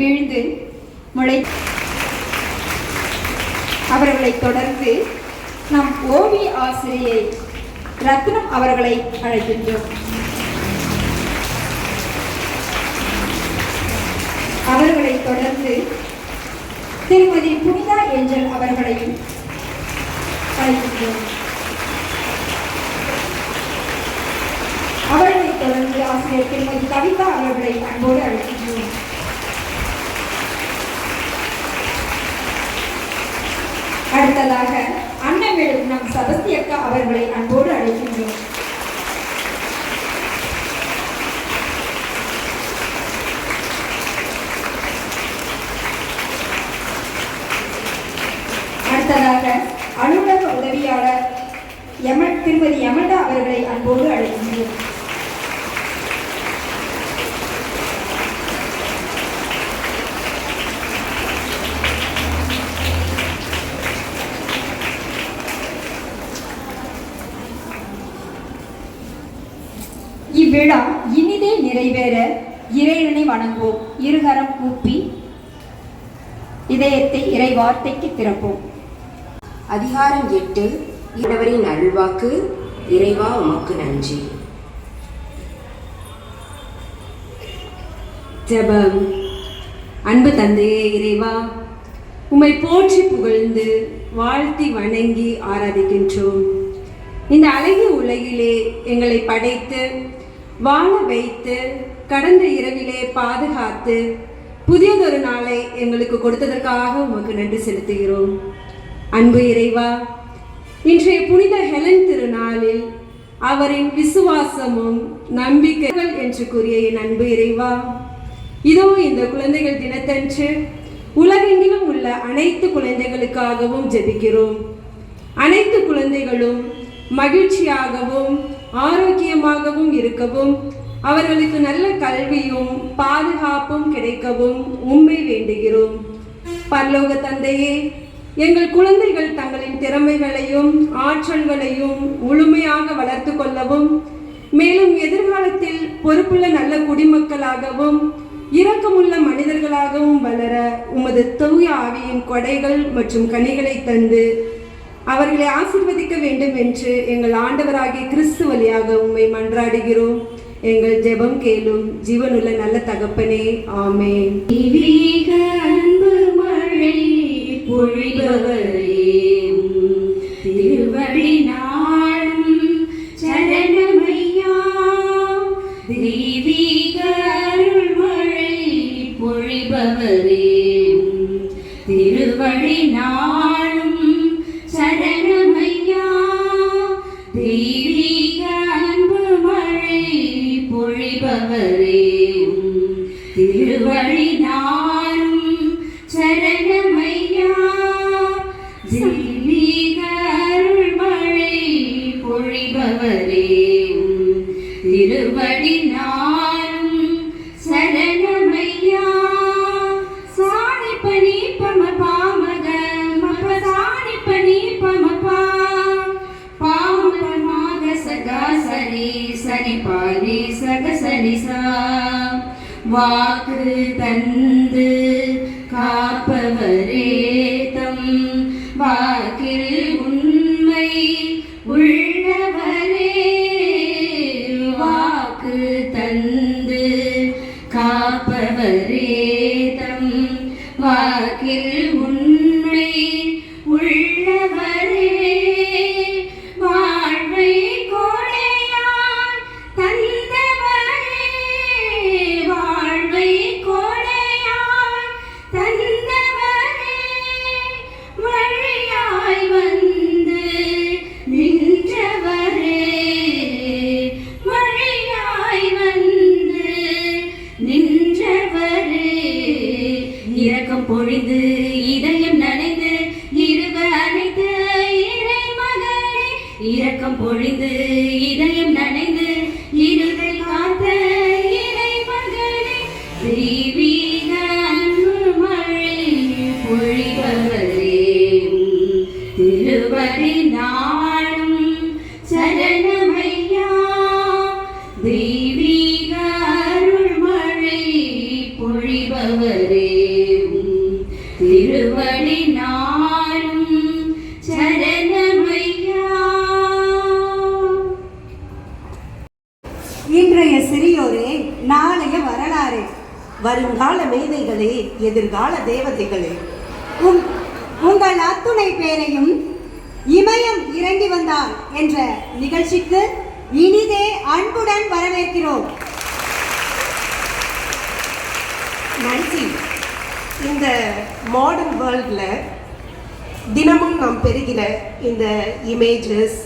வீழ்ந்து முளை. அவர்களை தொடர்ந்து நம் ஓவிய ஆசிரியை ரத்னம் அவர்களை அழைக்கின்றோம். அவர்களை தொடர்ந்து திருமதி புனிதா ஏஞ்சல் அவர்களையும் அழைக்கின்றோம். அவர்களை தொடர்ந்து ஆசிரியர் திருமதி கவிதா அவர்களை அன்போடு அழைக்கின்றோம். அடுத்ததாக அன்னமேடும் நம் சபஸ்தி அக்கா அவர்களை அன்போடு அழைக்கின்றோம். அடுத்ததாக அலுவலக உதவியாளர் திருமதி யமண்டா அவர்களை அன்போடு அழைக்கின்றோம். இவ்விழா இனிதே நிறைவேற இறைவனை வணங்குவோம். இருகரம் கூப்பி இதயத்தை இறை வார்த்தைக்கு திறப்போம். அதிகாரம் 8. இடவரின் அருள்வாக்கு. இறைவா உமக்கு நன்றி. ஜெபம். அன்பு தந்தையே இறைவா, உம்மை போற்றி புகழ்ந்து வாழ்த்தி வணங்கி ஆராதிக்கின்றோம். இந்த அழகிய உலகிலே எங்களை படைத்து வாழ வைத்து கடந்த இரவிலே பாதுகாத்து புதியதொரு நாளை எங்களுக்கு கொடுத்ததற்காக உமக்கு நன்றி செலுத்துகிறோம். அன்பு இறைவா, இன்றைய புனித ஹெலன் திருநாளில் அவரின் விசுவாசமும் நம்பிக்கைகள் என்று கூறிய என் அன்பு இறைவா, இதோ இந்த குழந்தைகள் தினத்தன்று உலகெங்கிலும் உள்ள அனைத்து குழந்தைகளுக்காகவும் ஜெபிக்கிறோம். அனைத்து குழந்தைகளும் மகிழ்ச்சியாகவும் ஆரோக்கியமாகவும் இருக்கவும், அவர்களுக்கு நல்ல கல்வியும் பாதுகாப்பும் கிடைக்கவும் உம்மை வேண்டுகிறோம். பரலோக தந்தையே, எங்கள் குழந்தைகள் தங்களின் திறமைகளையும் ஆற்றல்களையும் முழுமையாக வளர்த்து கொள்ளவும், மேலும் எதிர்காலத்தில் பொறுப்புள்ள நல்ல குடிமக்களாகவும் இரக்கமுள்ள மனிதர்களாகவும் வளர உமது தூய ஆவியின் கொடைகள் மற்றும் கனிகளை தந்து அவர்களை ஆசீர்வதிக்க வேண்டும் என்று எங்கள் ஆண்டவராகிய கிறிஸ்து வழியாக உம்மை மன்றாடுகிறோம். எங்கள் ஜெபம் கேளும் ஜீவனுள்ள நல்ல தகப்பனே, ஆமென். அன்பு மழை பொழிபவரே, திருவடி நாளும் சரணமையா. தெய்வீக அருள் மழை பொழிபவரே, திருவடி நாளும் சரணமையா. தெய்வீக அன்பு மழை பொழிபவரே, திருவடி நாளும் சரணமையா. தெய்வீக அருள் மழை பொழிபவரே, திருவடி நாளும் சரணமையா. சாணி பனி பம பாமக மப சாணி பனி பம பா பாம மாக சகா சரி சனி பாரி சக சனி சா. வாக்கு தந்து காப்பவரே தம் வாக்கில் உண்மை உள்ளவரே. வாக்கு தந்து காப்பவரே தம் வாக்கில் உண்மை உள்ளவரே. வாழ்வை கோடையாய் தந்தவரே, வாழ்வை கோடையாய் தந்தவரே. வழியாய் வந்து நின்றவரே, வழியாய் வந்து நின்றவரே. இரக்கம் பொழிந்து இதயம் நனைந்து இருவ அணைத்த இறை மகனே. இரக்கம் பொழிந்து இதயம் நனைந்து இருவை காத்த இறை மகனே. தெய்வீக அன்பு மழை பொழிபவரே, திருவடி நாளும் சரணமையா. தெய்வீக அருள் மழை பொழிபவரே, திருவடி நாளும் சரணமையா. இன்றைய சிறியோரே, நாளைய வரலாறு, வருங்கால மேதைகளே, எதிர்கால தேவதைகளே, உங்கள் அத்துணை பேரையும் இமயம் இறங்கி வந்தார் என்ற நிகழ்ச்சிக்கு இனிதே அன்புடன் வரவேற்கிறோம். நான்சி, இந்த மாடர்ன் வேர்ல்டில் தினமும் நாம் பெறுகிற இந்த இமேஜஸ்,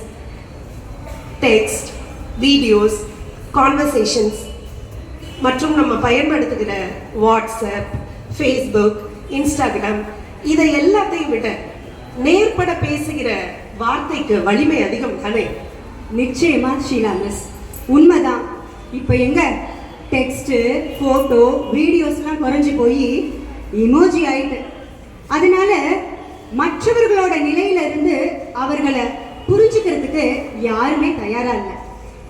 டெக்ஸ்ட், வீடியோஸ், கான்வர்சேஷன்ஸ் மற்றும் நம்ம பயன்படுத்துகிற வாட்ஸ்அப், ஃபேஸ்புக், இன்ஸ்டாகிராம், இதை எல்லாத்தையும் விட நேர்பட பேசுகிற வார்த்தைக்கு வலிமை அதிகம் தானே? நிச்சயமா ஷீலா மிஸ், உண்மைதான். இப்போ எங்க டெக்ஸ்ட்டு, ஃபோட்டோ, வீடியோஸ்லாம் குறைஞ்சி போய் இமோஜி ஆயிட்டு. அதனால மற்றவர்களோட நிலையிலிருந்து அவர்களை புரிஞ்சுக்கிறதுக்கு யாருமே தயாரா இல்லை,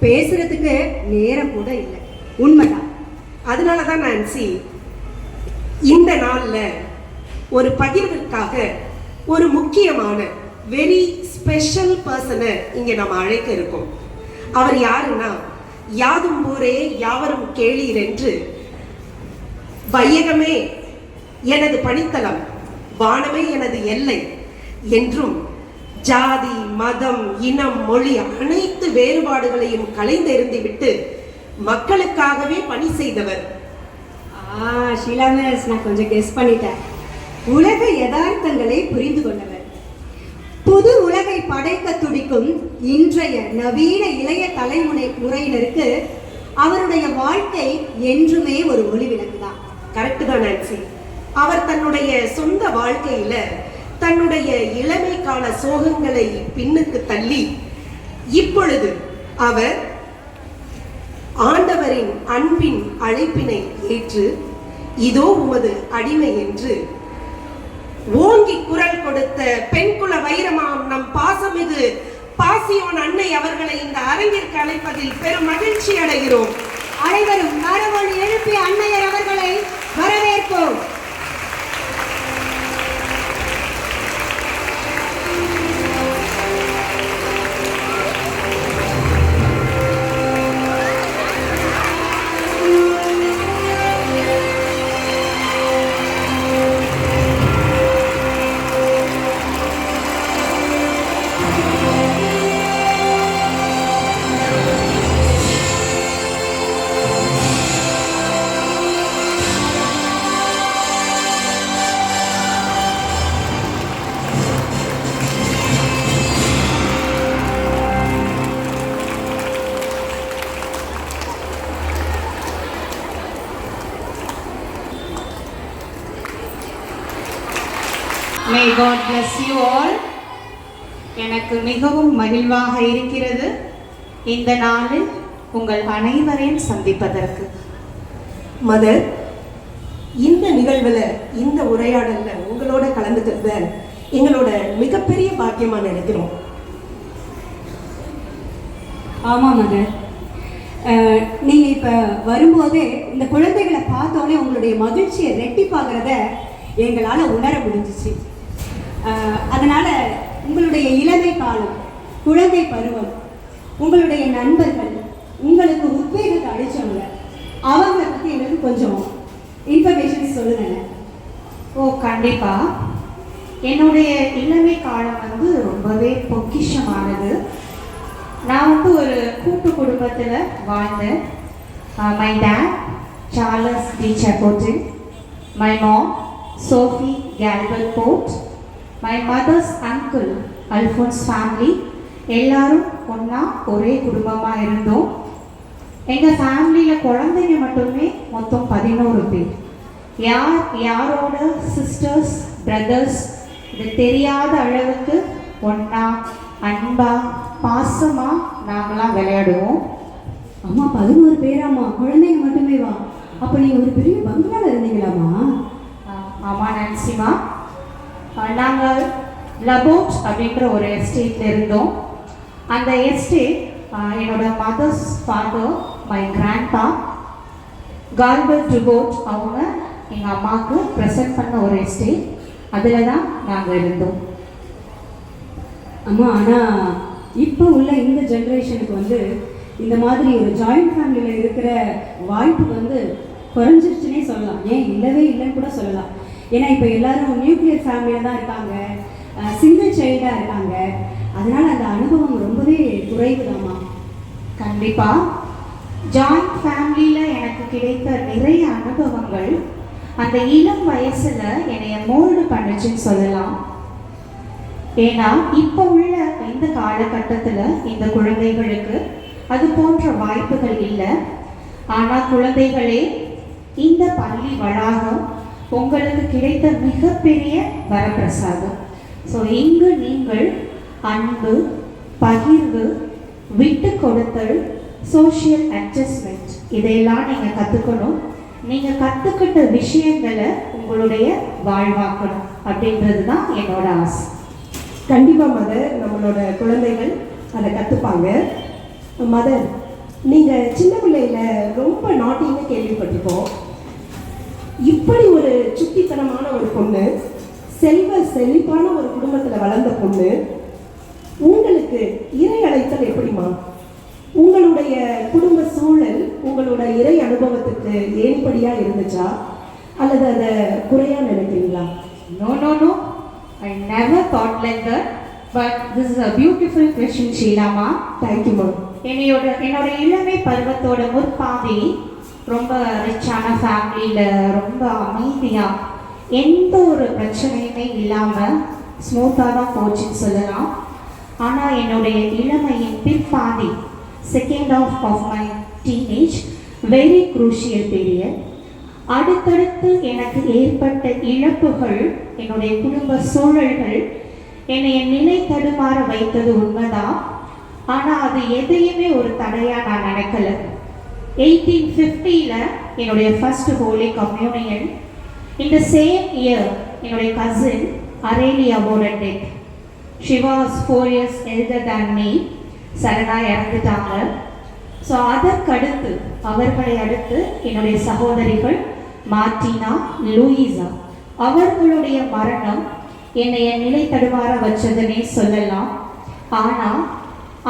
பேசுறதுக்கு நேரம் கூட இல்லை. உண்மைதான். அதனால தான் நான்சி, இந்த நாளில் ஒரு பகிர்வுக்காக ஒரு முக்கியமான வெரி ஸ்பெஷல் பர்சனை இங்கே நம்ம அழைக்க இருக்கோம். அவர் யாருன்னா, யாதும் ஊரே யாவரும் கேளீர் என்று வையகமே எனது பணித்தளம், வானமே எனது எல்லை என்றும் ஜாதி, மதம், இனம், மொழி அனைத்து வேறுபாடுகளையும் கலைந்தெறிந்துவிட்டு மக்களுக்காகவே பணி செய்தவர். ஷீலா மிஸ், நான் கொஞ்சம் கெஸ் பண்ணிட்டேன். உலக யதார்த்தங்களை புரிந்து கொண்டவர், புது உலகை படைக்க துடிக்கும் இன்றைய நவீன இளைய முறையினருக்கு அவருடைய வாழ்க்கை என்றுமே ஒரு ஒளிவிளக்கு தான். கரெக்டு தான் நான்சி. அவர் தன்னுடைய சொந்த வாழ்க்கையில தன்னுடைய இளமை கால சோகங்களை பின்னுக்கு தள்ளி இப்பொழுது அவர் ஆண்டவரின் அன்பின் அழைப்பினை ஏற்று இதோ உமது அடிமை என்று ஓங்கி குரல் கொடுத்த பெண்குல வைரமாம் நம் பாசமிகு பாசியோன் அன்னை அவர்களை இந்த அரங்கிற்கு அழைப்பதில் பெரும் மகிழ்ச்சி அடைகிறோம். அனைவரும் மரபொழி எழுப்பிய அன்னையர் அவர்களை வரவேற்போம். May God bless you all. எனக்கு மிகவும் மகிழ்வாக இருக்கிறது இந்த நாளில் உங்கள் அனைவரையும் சந்திப்பதற்கு. மதர், இந்த நிகழ்வில், இந்த உரையாடலில் உங்களோட கலந்துக்கிறத எங்களோட மிகப்பெரிய பாக்கியமா நினைக்கிறோம். ஆமாம் மதர், நீங்கள் இப்போ வரும்போதே இந்த குழந்தைகளை பார்த்தோன்னே உங்களுடைய மகிழ்ச்சியை ரெட்டிப்பாகிறத எங்களால் உணர முடிஞ்சிச்சு. அதனால் உங்களுடைய இளமை காலம், குழந்தை பருவம், உங்களுடைய நண்பர்கள், உங்களுக்கு உத்வேகத்தை அளித்தவங்க, அவங்களை பற்றி எங்களுக்கு கொஞ்சம் இன்ஃபர்மேஷன் சொல்லுங்க. ஓ கண்டிப்பா. என்னுடைய இளமை காலம் ரொம்பவே பொக்கிஷமானது. நான் ஒரு கூட்டு குடும்பத்தில் வாழ்ந்தேன். மை டேட் சார்லஸ் டி சப்போர்டின், மை மாம் சோஃபி கேல்பல் போர்ட், my mother's uncle Alphonse family, எல்லாரும் ஒன்றா ஒரே குடும்பமாக இருந்தோம். எங்கள் ஃபேமிலியில் குழந்தைங்க மட்டுமே மொத்தம் 11 பேர். யாரோட சிஸ்டர்ஸ், பிரதர்ஸ் இது தெரியாத அளவுக்கு ஒன்றா அன்பா பாசமாக நாங்களாம் விளையாடுவோம். அம்மா 11 பேராம்மா, குழந்தைங்க மட்டுமே வா. அப்போ நீங்கள் ஒரு பெரிய பங்களாவில் இருந்தீங்களாம்மா? ஆமாம் நான்சிமா, நாங்கள் லபோட் அப்படின்ற ஒரு எஸ்டேட்டில் இருந்தோம். அந்த எஸ்டேட் என்னோட மதர்ஸ் ஃபாதர், மை கிராண்ட்பா கால்பர்ட் டுபோட் அவங்க எங்கள் அம்மாவுக்கு ப்ரெசென்ட் பண்ண ஒரு எஸ்டேட். அதில் தான் நாங்கள் இருந்தோம். அம்மா ஆனால் இப்போ உள்ள இந்த ஜென்ரேஷனுக்கு வந்து இந்த மாதிரி ஒரு ஜாயிண்ட் ஃபேமிலியில் இருக்கிற வாய்ப்பு வந்து குறைஞ்சிருச்சுன்னே சொல்லலாம். ஏன் இல்லவே இல்லைன்னு கூட சொல்லலாம். ஏன்னா இப்போ எல்லாரும் நியூக்ளியர் ஃபேமிலியில் தான் இருக்காங்க, சிங்கிள் சைல்டாக இருக்காங்க. அதனால் அந்த அனுபவம் ரொம்பவே குறைவுதாம்மா. கண்டிப்பாக ஜாயிண்ட் ஃபேமிலியில் எனக்கு கிடைத்த நிறைய அனுபவங்கள் அந்த இளம் வயசில் என்னைய மோல்டு பண்ணுச்சுன்னு சொல்லலாம். ஏன்னா இப்போ உள்ள இந்த காலகட்டத்தில் இந்த குழந்தைகளுக்கு அது போன்ற வாய்ப்புகள் இல்லை. ஆனால் குழந்தைகளே, இந்த பள்ளி வளாகம் உங்களுக்கு கிடைத்த மிகப்பெரிய வரப்பிரசாதம். ஸோ இங்கு நீங்கள் அன்பு, பகிர்வு, விட்டு கொடுத்தல், சோஷியல் அட்ஜஸ்ட்மெண்ட் இதையெல்லாம் நீங்கள் கற்றுக்கணும். நீங்கள் கற்றுக்கிட்ட விஷயங்களை உங்களுடைய வாழ்வாக்கணும் அப்படின்றது தான் என்னோட ஆசை. கண்டிப்பாக மதர், நம்மளோட குழந்தைகள் அதை கற்றுப்பாங்க. மதர், நீங்கள் சின்ன பிள்ளையில் ரொம்ப நாட்டின்னு கேள்விப்பட்டிருக்கோம். இப்படி ஒரு சுட்டித்தனமான ஒரு பொண்ணு, செழிப்பான ஒரு குடும்பத்தில் வளர்ந்த பொண்ணு, உங்களுக்கு இறை அழைத்தல் எப்படிமா? உங்களுடைய குடும்ப சூழல் உங்களோட இறை அனுபவத்துக்கு ஏன்படியாக இருந்துச்சா அல்லது அதை குறையாக நினைக்கிறீங்களா? No. I never thought like that. But this is a beautiful question, Sheila-ma. Thank you, ma'am. என்னோட இளமை பருவத்தோட முற்பாதி ரொம்ப ரிச்சான ஃபேமிலியில் ரொம்ப அமைதியாக எந்த ஒரு பிரச்சனையுமே இல்லாமல் ஸ்மூத்தாக தான் போச்சுன்னு சொல்லலாம். ஆனால் என்னுடைய இளமையின் பிற்பாதி, second half my teenage, very crucial period. அடுத்தடுத்து எனக்கு ஏற்பட்ட இழப்புகள், என்னுடைய குடும்ப சூழல்கள் என்னை நிலை தடுமாற வைத்தது உண்மைதான். ஆனால் அது எதையுமே ஒரு தடையாக நான் நினைக்கல. 1850 என்னுடைய ஃபர்ஸ்ட் ஹோலி கம்யூனியன். இந்த சேம் இயர் என்னுடைய கசின் அரேலியாவோட டெத். She was 4 years elder than me. சடனாக இறந்துட்டாங்க. ஸோ அதற்கடுத்து, அவர்களை அடுத்து என்னுடைய சகோதரிகள் மார்டினா, லூயிசா, அவர்களுடைய மரணம் என்னைய நிலை தடுமாற வச்சதுன்னே சொல்லலாம். ஆனால்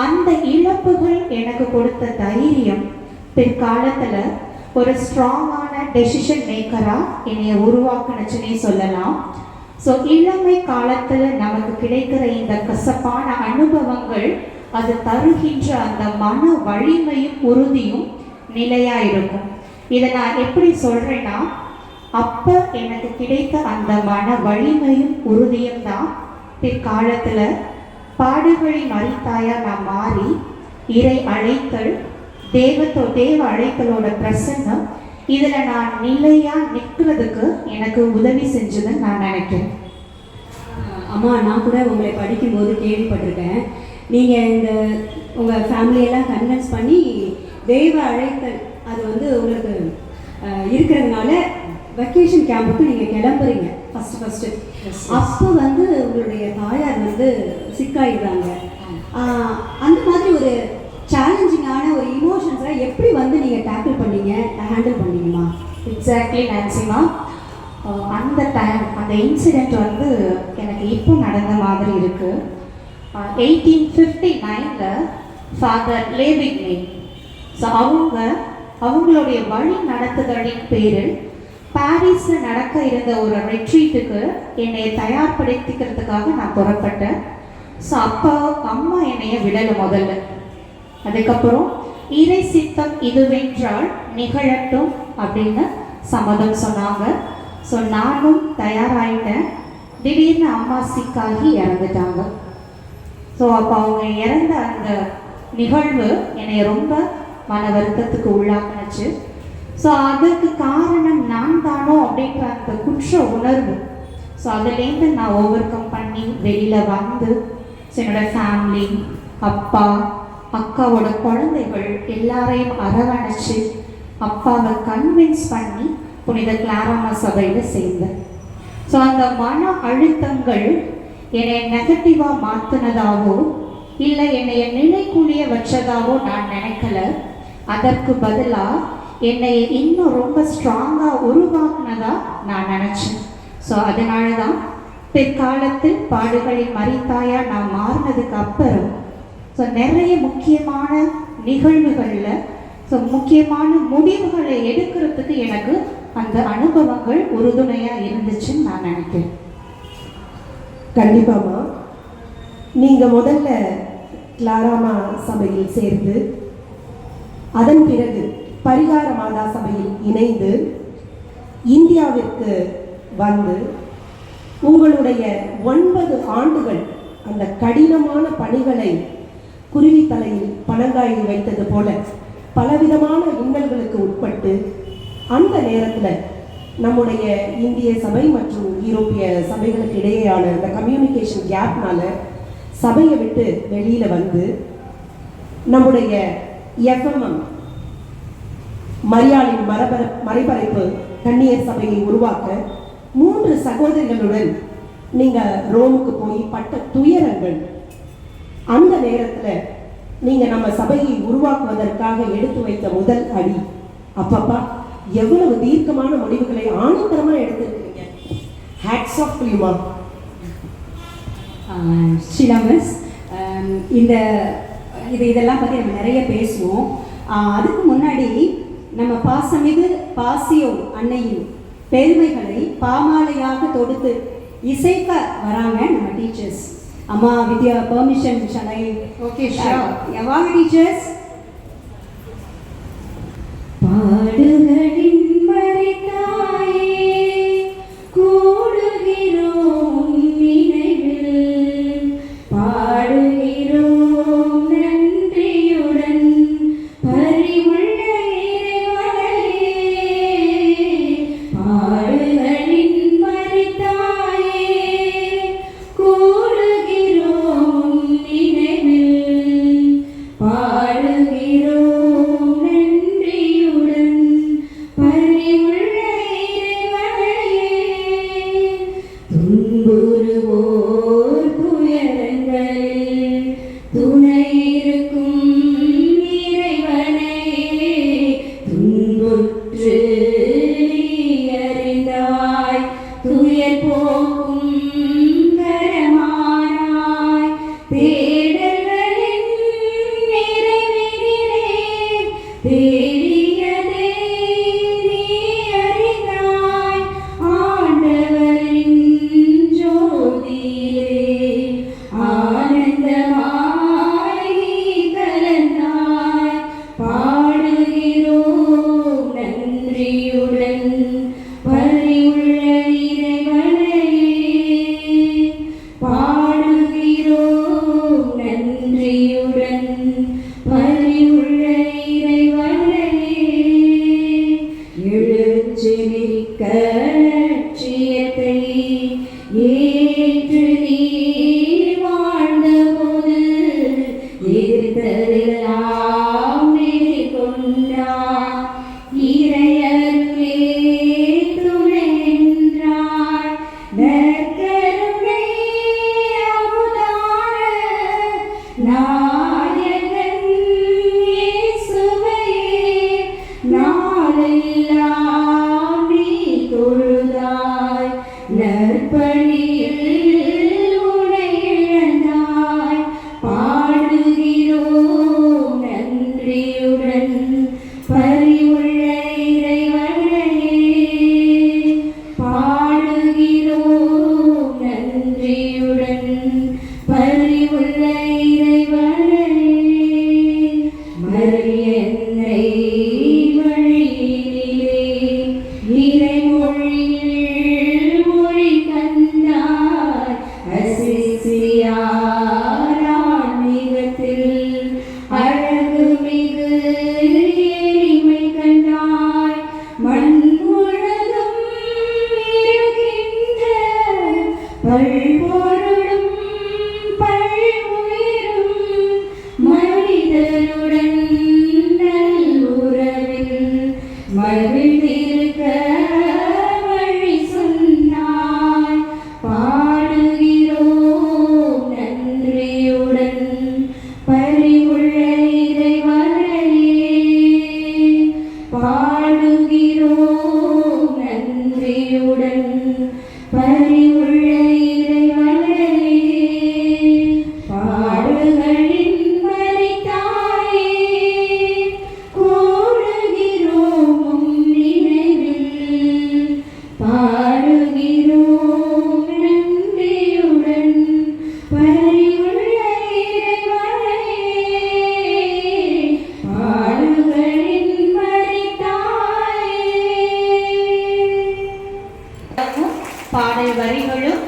அந்த இழப்புகள் எனக்கு கொடுத்த தைரியம் பிற்காலத்தில் ஒரு ஸ்ட்ராங்கான டெசிஷன் மேக்கராக என்னைய உருவாக்குனுச்சுன்னே சொல்லலாம். ஸோ இளமை காலத்தில் நமக்கு கிடைக்கிற இந்த கசப்பான அனுபவங்கள் அது தருகின்ற அந்த மன வலிமையும் உறுதியும் நிலையாக இருக்கும். இதை நான் எப்படி சொல்கிறேன்னா, அப்போ எனக்கு கிடைத்த அந்த மன வலிமையும் உறுதியும் தான் பிற்காலத்தில் பாடுகளின் அரித்தாயாக நான் மாறி இறை அழைத்தல், தேவ அழைத்தலோட பிரசன்னம் இதில் நான் நிலையாக நிற்கிறதுக்கு எனக்கு உதவி செஞ்சதுன்னு நான் நினைக்கிறேன். அம்மா, நான் கூட உங்களை படிக்கும்போது கேள்விப்பட்டிருக்கேன். நீங்கள் இந்த உங்கள் ஃபேமிலியெல்லாம் கன்வின்ஸ் பண்ணி தெய்வ அழைத்தல் அது வந்து உங்களுக்கு இருக்கிறதுனால வெக்கேஷன் கேம்புக்கு நீங்கள் கிளம்புறீங்க ஃபஸ்ட்டு. அப்போ வந்து உங்களுடைய தாயார் வந்து சிக்காயிடுறாங்க. அந்த மாதிரி ஒரு சேலஞ்சிங்கான ஒரு இமோஷன்ஸை எப்படி வந்து நீங்கள் டேக்கிள் பண்ணீங்க, ஹேண்டில் பண்ணீங்கம்மா? எக்ஸாக்ட்லி நான்சிமா, அந்த டைம் அந்த இன்சிடெண்ட் வந்து எனக்கு இப்போ நடந்த மாதிரி இருக்குது. 1859 ஃபாதர் லேவிக்னே, ஸோ அவங்களுடைய வழி நடத்துதலின் பேரில் பாரிஸில் நடக்க இருந்த ஒரு ரெட்ரீட்டுக்கு என்னை தயார்படுத்திக்கிறதுக்காக நான் புறப்பட்டேன். ஸோ அப்போ அம்மா என்னைய விடலை முதல்ல. அதுக்கப்புறம் இறை சித்தம் இதுவென்றால் நிகழட்டும் அப்படின்னு சம்மதம் சொன்னாங்க. ஸோ நானும் தயாராகிட்டேன். திடீர்னு அம்மா சிக்காகி இறந்துட்டாங்க. ஸோ அப்போ அவங்க இறந்த அந்த நிகழ்வு என்னை ரொம்ப மன வருத்தத்துக்கு உள்ளாக்குனுச்சு. ஸோ அதுக்கு காரணம் நான் தானோ அப்படின்ற அந்த குற்ற உணர்வு. ஸோ அதுலேருந்து நான் ஓவர் கம் பண்ணி வெளியில் வந்து என்னோட ஃபேமிலி, அப்பா, அக்காவோட குழந்தைகள் எல்லாரையும் அரவணைச்சு அப்பாவை கன்வின்ஸ் பண்ணி புனித கிளாராமா சபையில் சேர்ந்தேன். ஸோ அந்த மன அழுத்தங்கள் என்னை நெகட்டிவாக மாற்றினதாவோ இல்லை என்னைய நிலைக்குழிய வச்சதாவோ நான் நினைக்கல. அதற்கு பதிலாக என்னை இன்னும் ரொம்ப ஸ்ட்ராங்காக உருவாக்குனதா நான் நினச்சேன். ஸோ அதனால தான் பிற்காலத்தில் பாடுகளின் மரித்தாயா நான் மாறினதுக்கு அப்புறம் ஸோ நிறைய முக்கியமான நிகழ்வுகளில் ஸோ முக்கியமான முடிவுகளை எடுக்கிறதுக்கு எனக்கு அந்த அனுபவங்கள் உறுதுணையாக இருந்துச்சுன்னு நான் நினைக்கிறேன். கண்டிப்பாமா, நீங்கள் முதல்ல கிளாராமா சபையில் சேர்ந்து அதன் பிறகு பரிகார மாதா சபையில் இணைந்து இந்தியாவிற்கு வந்து உங்களுடைய 9 ஆண்டுகள் அந்த கடினமான பணிகளை குருவித்தலையில் பனங்காயில் வைத்தது போல பலவிதமான இன்னல்களுக்கு உட்பட்டு அந்த நேரத்தில் நம்முடைய இந்திய சபை மற்றும் யூரோப்பிய சபைகளுக்கு இடையேயான அந்த கம்யூனிகேஷன் கேப்னால சபையை விட்டு வெளியில் வந்து நம்முடைய எஃப்எம்எம் மரியாளின் மறைபறைப்பு கன்னியர் சபையை உருவாக்க 3 சகோதரிகளுடன் நீங்கள் ரோமுக்கு போய் பட்ட துயரங்கள், அந்த நேரத்தில் நீங்கள் நம்ம சபையை உருவாக்குவதற்காக எடுத்து வைத்த முதல் அடி, அப்பப்பா எவ்வளவு தீர்க்கமான முடிவுகளை ஆனந்தரமாக எடுத்திருக்கீங்க. ஹேட்ஸ் ஆஃப் டு யூ மா. ஷீலா மிஸ், இதெல்லாம் பற்றி நம்ம நிறைய பேசுவோம். அதுக்கு முன்னாடி நம்ம பாசமிகு பாசியோ அன்னையின் பெருமைகளை பாமாலையாக தொடுத்து இசைக்க வராங்க நம்ம டீச்சர்ஸ். அம்மா with your permission shall I? Okay, sure. வாங்க டீச்சர்ஸ். பாடுகளின் மறைத்தாயே கூடுகிறோம் நினைவில், பாடுகிறோம் நன்றியுடன் பரிவுள்ள இறைவனையே. பாடுகளின் மறைத்தாயே கூடுகிறோம் நினைவில், பாடுகிறோம் நன்றியுடன் பரிவுள்ள இறைவனையே. துன்புறுவோர் துயரங்களில் துணை இருக்கும் இறைவனையே. துன்புற்று அறிந்தாய் துயர் போக்கும் கரமானாய், தேடல்களின் நிறைவினிலே தேடியதை நீ அறிந்தாய். ஆண்டவரின் ஜோதியிலே ஆனந்தமாய் நீ கலந்தாய். பாடுகிறோம் நன்றியுடன் பரிவுள்ள இறைவனையே. பாடுகிறோம் நன்றியுடன் பரிவுள்ள இறைவனையே. எழுச்சி மிக்க லட்சியத்தை ஏற்று நீ வாழ்ந்தபோது எதிர்த்ததெல்லாம் மேற்கொண்டாய். இறையருளே துணை நின்றாய். நற்கருணை அமுதான நாயகன் இயேசுவையே. நாளெல்லாம் நீ தொழுதாய். நற்பணியில் உனை இழந்தாய். பாடுகிறோம் நன்றியுடன் பரிவுள்ள இறைவனையே. பாடுகிறோம் நன்றியுடன் பரிவுள்ள இறைவனையே. மரியன்னை வழியிலே இறைமொழியில் மொழி கண்டாய். அசிசியார் ஆன்மீகத்தில் அழகு மிகு எளிமை கண்டாய். மண் முழுதும் இருக்கின்ற பல்பொருளும் பல்வுயிரும் மனிதருடன் நல்லுறவில் மகிழ்ந்திருக்க வழி சொன்னாய். பாடுகிறோம் நன்றியுடன் பரிவுள்ள இறைவனையே. பரிவுள்ள இறைவனே, பாடுகளின் மரித்தாயே, கூடுகிறோம் உம் நினைவில், பாடுகிறோம் நன்றியுடன். பரிவுள்ள இறைவனே, பாடுகளின் மரித்தாயே. பாடல் வரிகளும்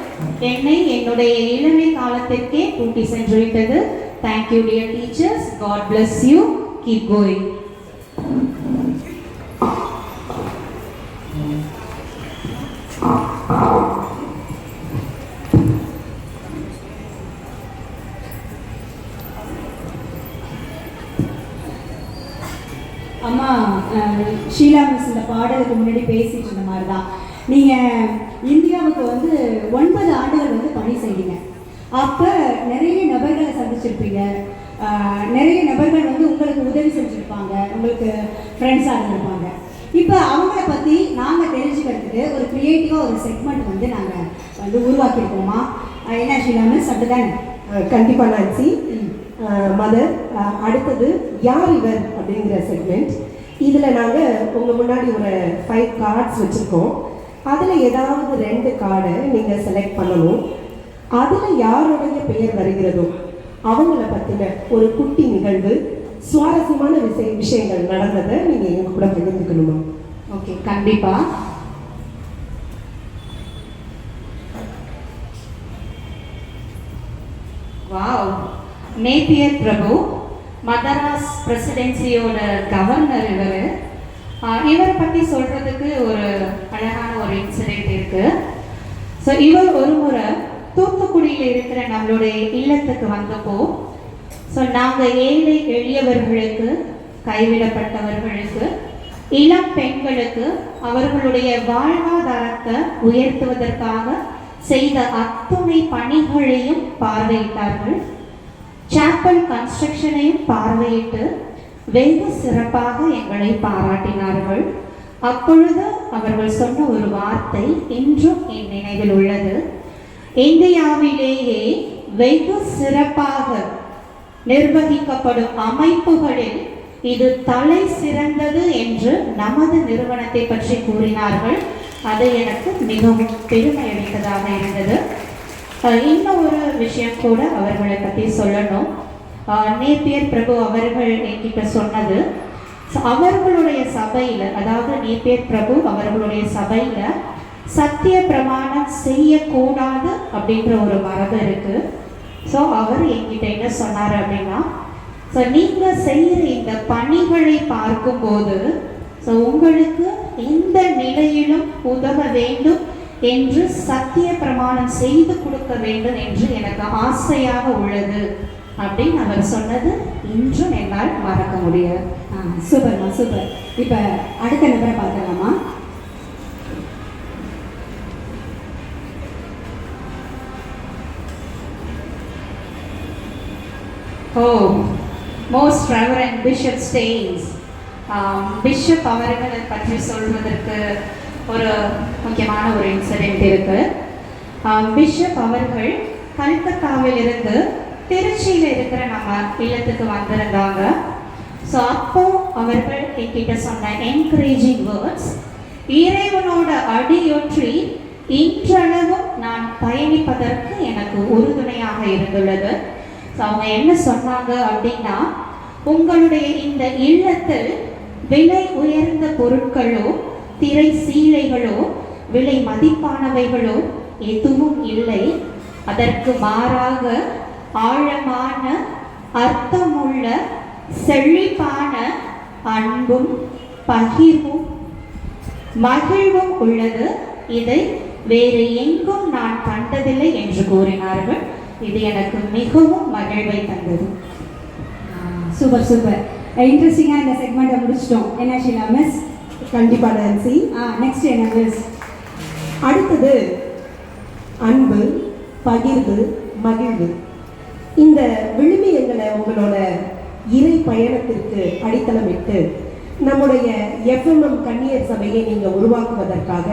என்னை என்னுடைய இளமை காலத்திற்கே கூட்டி சென்று விட்டது. Thank you dear teachers. God bless you. Keep going. அம்மா ஷீலா மிஸ் இந்த பாடலுக்கு முன்னாடி பேசிட்டு இருந்த மாதிரி தான், நீங்கள் இந்தியாவுக்கு வந்து 9 ஆண்டுகள் வந்து பணி செய்வீங்க. அப்போ நிறைய நபர்களை சந்திச்சிருப்பீங்க, நிறைய நபர்கள் வந்து உங்களுக்கு உதவி செஞ்சுருப்பாங்க, உங்களுக்கு ஃப்ரெண்ட்ஸாக இருந்திருப்பாங்க. இப்போ அவங்கள பற்றி நாங்கள் தெரிஞ்சுக்கிறதுக்கு ஒரு க்ரியேட்டிவாக ஒரு செக்மெண்ட் வந்து நாங்கள் வந்து உருவாக்கியிருக்கோமா? என்ன ஷீலா மிஸ், அப்படிதானே? கண்டிப்பாக நான்சி. மதர், அடுத்தது யார் இவர் அப்படிங்கிற செக்மெண்ட். இதில் நாங்கள் உங்கள் முன்னாடி ஒரு 5 கார்ட்ஸ் வச்சுருக்கோம். அதில் ஏதாவது 2 கார்டை நீங்கள் செலக்ட் பண்ணணும். அதில் யாருடைய பெயர் வருகிறதோ அவங்கள பற்றின ஒரு குட்டி நிகழ்வு, சுவாரஸ்யமான விஷயங்கள் நடந்ததை நீங்கள் எங்கள் கூட பகிர்ந்துக்கணுமா? ஓகே, கண்டிப்பாக. வாவ், நேப்பியர் பிரபு, மதராஸ் பிரசிடென்சியோட கவர்னர் இவர். இவரை பற்றி சொல்கிறதுக்கு ஒரு அழகான ஒரு இன்சிடென்ட் இருக்குது. ஸோ இவர் ஒரு முறை தூத்துக்குடியில் இருக்கிற நம்மளுடைய இல்லத்துக்கு வந்தப்போ, ஸோ நாங்கள் ஏழை எளியவர்களுக்கு, கைவிடப்பட்டவர்களுக்கு, இளம் பெண்களுக்கு அவர்களுடைய வாழ்வாதாரத்தை உயர்த்துவதற்காக செய்த அத்துணை பணிகளையும் பார்வையிட்டார்கள். சாப்பல் கன்ஸ்ட்ரக்ஷனையும் பார்வையிட்டு வெகு சிறப்பாக எங்களை பாராட்டினார்கள். அப்பொழுது அவர்கள் சொன்ன ஒரு வார்த்தை இன்றும் என் நினைவில் உள்ளது. இந்தியாவிலேயே வெகு சிறப்பாக நிர்வகிக்கப்படும் அமைப்புகளில் இது தலை சிறந்தது என்று நமது நிறுவனத்தை பற்றி கூறினார்கள். அது எனக்கு மிகவும் பெருமை அளித்ததாக இருந்தது. இன்னும் ஒரு விஷயம் கூட அவர்களை பற்றி சொல்லணும். நேப்பியர் பிரபு அவர்கள் என்கிட்ட சொன்னது, அவர்களுடைய சபையில், அதாவது நேப்பியர் பிரபு அவர்களுடைய சபையில் சத்திய பிரமாணம் செய்யக்கூடாது அப்படின்ற ஒரு மரபு இருக்குது. ஸோ அவர் என்கிட்ட என்ன சொன்னார் அப்படின்னா, ஸோ நீங்கள் செய்கிற இந்த பணிகளை பார்க்கும்போது ஸோ உங்களுக்கு எந்த நிலையிலும் உதவ வேண்டும் என்று சத்திய பிரமாணம் செய்து கொடுக்க வேண்டும் என்று எனக்கு ஆசையாக உள்ளது அப்படின்னு அவர் சொன்னது இன்றும் என்னால் மறக்க முடியாது. சூப்பர்மா, சூப்பர். இப்போ அடுத்த நபரை பார்க்கலாமா? Most reverend bishop stains. Bishop அவர்களை பற்றி சொல்வதற்கு ஒரு முக்கியமான ஒரு இன்சிடென்ட் இருக்கு. பிஷப் அவர்கள் கல்கத்தாவில் இருந்து திருச்சியில் இருக்கிற நம்ம இல்லத்துக்கு வந்திருந்தாங்க. ஸோ அப்போ அவர்கள் என்கிட்ட சொன்ன என்கரேஜிங் வேர்ட்ஸ் இறைவனோட அடியொற்றி இன்றளவும் நான் பயணிப்பதற்கு எனக்கு உறுதுணையாக இருந்துள்ளது. ஸோ அவங்க என்ன சொன்னாங்க அப்படின்னா, உங்களுடைய இந்த இல்லத்தில் விலை உயர்ந்த பொருட்களோ திரை சீலைகளோ விலை மதிப்பானவைகளோ எதுவும் இல்லை. அதற்கு மாறாக ஆழமான அர்த்தமுள்ள செழிப்பான அன்பும் பகிர்வும் மகிழ்வும் உள்ளது. இதை வேறு எங்கும் நான் கண்டதில்லை என்று கூறினார்கள். இது எனக்கு மிகவும் மகிழ்வை தந்தது. சூப்பர் சூப்பர், இன்ட்ரெஸ்டிங்காக இந்த செக்மெண்ட்டை முடிச்சிட்டோம். என்ன ஷீலா மிஸ்? கண்டிப்பாக நான்சி. நெக்ஸ்ட் என்ன மிஸ்? அடுத்தது அன்பு, பகிர்வு, மகிழ்வு. இந்த விழுமியங்களை உங்களோட இறை பயணத்திற்கு அடித்தளமிட்டு நம்முடைய எஃப்எம்எம் கன்னியர் சபையை நீங்கள் உருவாக்குவதற்காக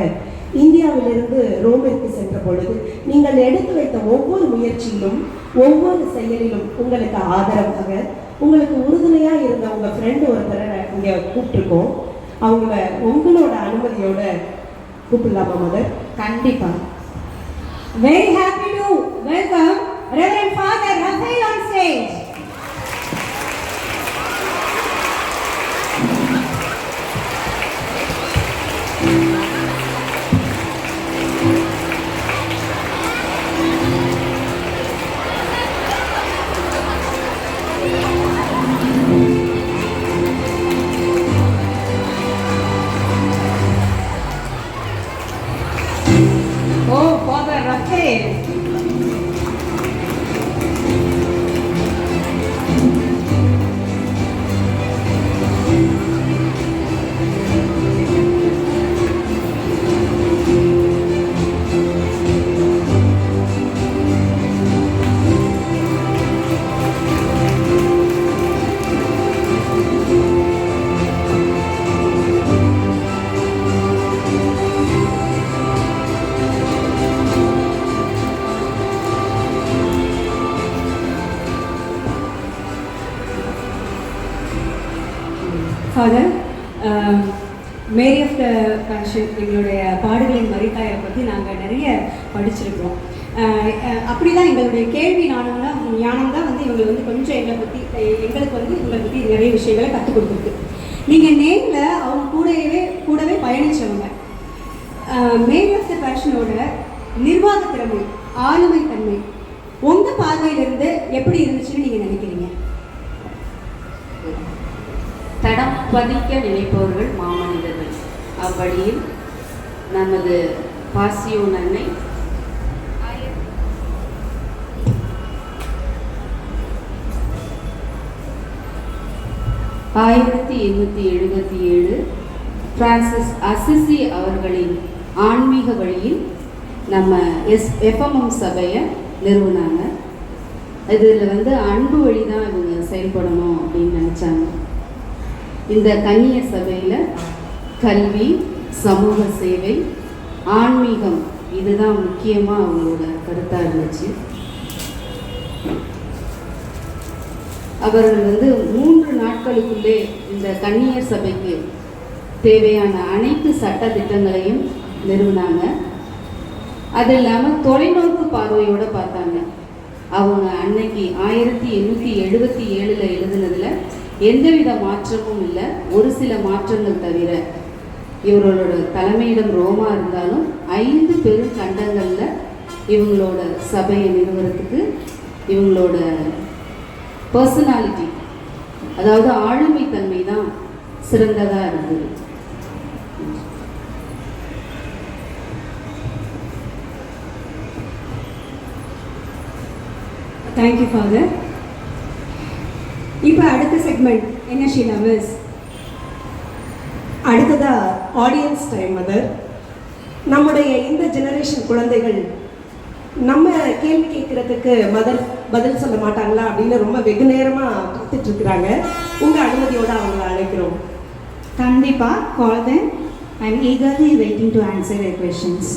இந்தியாவிலிருந்து ரோமிற்கு சென்ற பொழுது நீங்கள் எடுத்து வைத்த ஒவ்வொரு முயற்சியிலும் ஒவ்வொரு செயலிலும் உங்களுக்கு ஆதரவாக உங்களுக்கு உறுதுணையாக இருந்த உங்கள் ஃப்ரெண்டு ஒருத்தரை இங்கே கூப்பிட்டுருக்கோம். அவங்கள உங்களோட அனுமதியோட கூப்பிடலாமா மதர்? கண்டிப்பா. Very happy to welcome Reverend Father Raphael on stage. Oh, Father Raphael. Father, Mary of the passion எங்களுடைய பாடுகளின் மரித்தாயை பற்றி நாங்கள் நிறைய படிச்சிருக்கிறோம். அப்படி தான் எங்களுடைய கேள்வி ஞானம் தான் வந்து இவங்களை வந்து கொஞ்சம் எங்களுக்கு வந்து இவங்களை பற்றி நிறைய விஷயங்களை கற்றுக் கொடுத்துருக்கு. நீங்கள் நேரில் அவங்க கூடவே பயணித்தவங்க. மேரி ஆஃப் த பேஷனோட நிர்வாக திறமை, ஆளுமை தன்மை உங்கள் பார்வையிலிருந்து எப்படி இருந்துச்சுன்னு நீங்கள் நினைக்கிறீங்க? தடம் பதிக்க நினைப்பவர்கள் மாமனிதர்கள். அவ்வழியில் நமது பாசியோன் அன்னை 1877 பிரான்சிஸ் அசிசி அவர்களின் ஆன்மீக வழியில் நம்ம எஃப்எம்எம் சபையை நிறுவனாங்க. இதில் வந்து அன்பு வழி தான் இவங்க செயல்படணும் அப்படின்னு நினச்சாங்க. இந்த கன்னியர் சபையில் கல்வி, சமூக சேவை, ஆன்மீகம் இதுதான் முக்கியமாக அவங்களோட கருத்தாக இருந்துச்சு. அவர்கள் வந்து 3 நாட்களுக்குள்ளே இந்த கன்னியர் சபைக்கு தேவையான அனைத்து சட்ட திட்டங்களையும் நிறுவனாங்க. அது இல்லாமல் தொலைநோக்கு பார்வையோடு பார்த்தாங்க. அவங்க அன்னைக்கு 1877 எழுதுனதில் எந்தவித மாற்றமும் இல்லை, ஒரு சில மாற்றங்கள் தவிர. இவர்களோட தலைமையிடம் ரோமா இருந்தாலும் 5 பெரும் கண்டங்களில் இவங்களோட சபையை நிறுவனத்துக்கு இவங்களோட பர்சனாலிட்டி, அதாவது ஆளுமை தன்மை தான் சிறந்ததாக இருந்தது. Thank you father. இப்போ அடுத்த செக்மெண்ட் என்ன ஷீலா மிஸ்? அடுத்ததா ஆடியன்ஸ் டைம் மதர். நம்முடைய இந்த ஜெனரேஷன் குழந்தைகள் நம்ம கேள்வி கேட்கறதுக்கு மதர் பதில் சொல்ல மாட்டாங்களா அப்படின்னு ரொம்ப வெகு நேரமாக காத்துட்டு இருக்கிறாங்க. உங்கள் அனுமதியோடு அவங்களை அழைக்கிறோம். கண்டிப்பா. Call them. I'm eagerly waiting to answer their questions.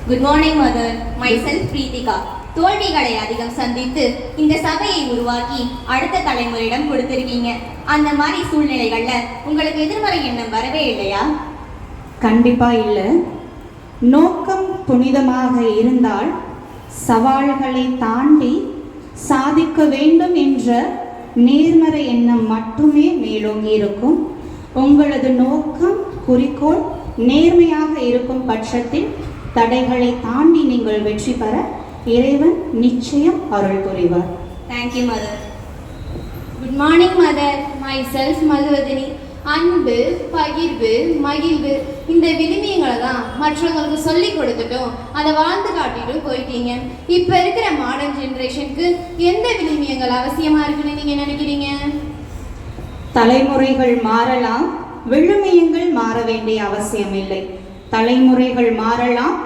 Good morning mother. Myself Preethika. தோல்விகளை அதிகம் சந்தித்து இந்த சபையை உருவாக்கி அடுத்த தலைமுறையிடம் கொடுத்துருக்கீங்க. அந்த மாதிரி சூழ்நிலைகள்ல உங்களுக்கு எதிர்மறை எண்ணம் வரவே இல்லையா? கண்டிப்பா இல்லை. நோக்கம் புனிதமாக இருந்தால் சவால்களை தாண்டி சாதிக்க வேண்டும் என்ற நேர்மறை எண்ணம் மட்டுமே மேலோங்கி இருக்கும். உங்களது நோக்கம், குறிக்கோள் நேர்மையாக இருக்கும் பட்சத்தில் தடைகளை தாண்டி நீங்கள் வெற்றி பெற இறைவன் நிச்சயம் அருள் புரிவார். Thank you mother. Good morning mother. Myself Madhuvathini. அன்பு, பகிர்வு, மகிழ்வு இந்த விழுமியங்களை தான் மற்றவங்களுக்கு சொல்லி கொடுத்துட்டும் அதை வாழ்ந்து காட்டிட்டும் போயிட்டீங்க. இப்போ இருக்கிற மாடர்ன் ஜென்ரேஷனுக்கு எந்த விழுமியங்கள் அவசியமாக இருக்குன்னு நீங்கள் நினைக்கிறீங்க? தலைமுறைகள் மாறலாம், விழுமியங்கள் மாற வேண்டிய அவசியமில்லை. தலைமுறைகள் மாறலாம்,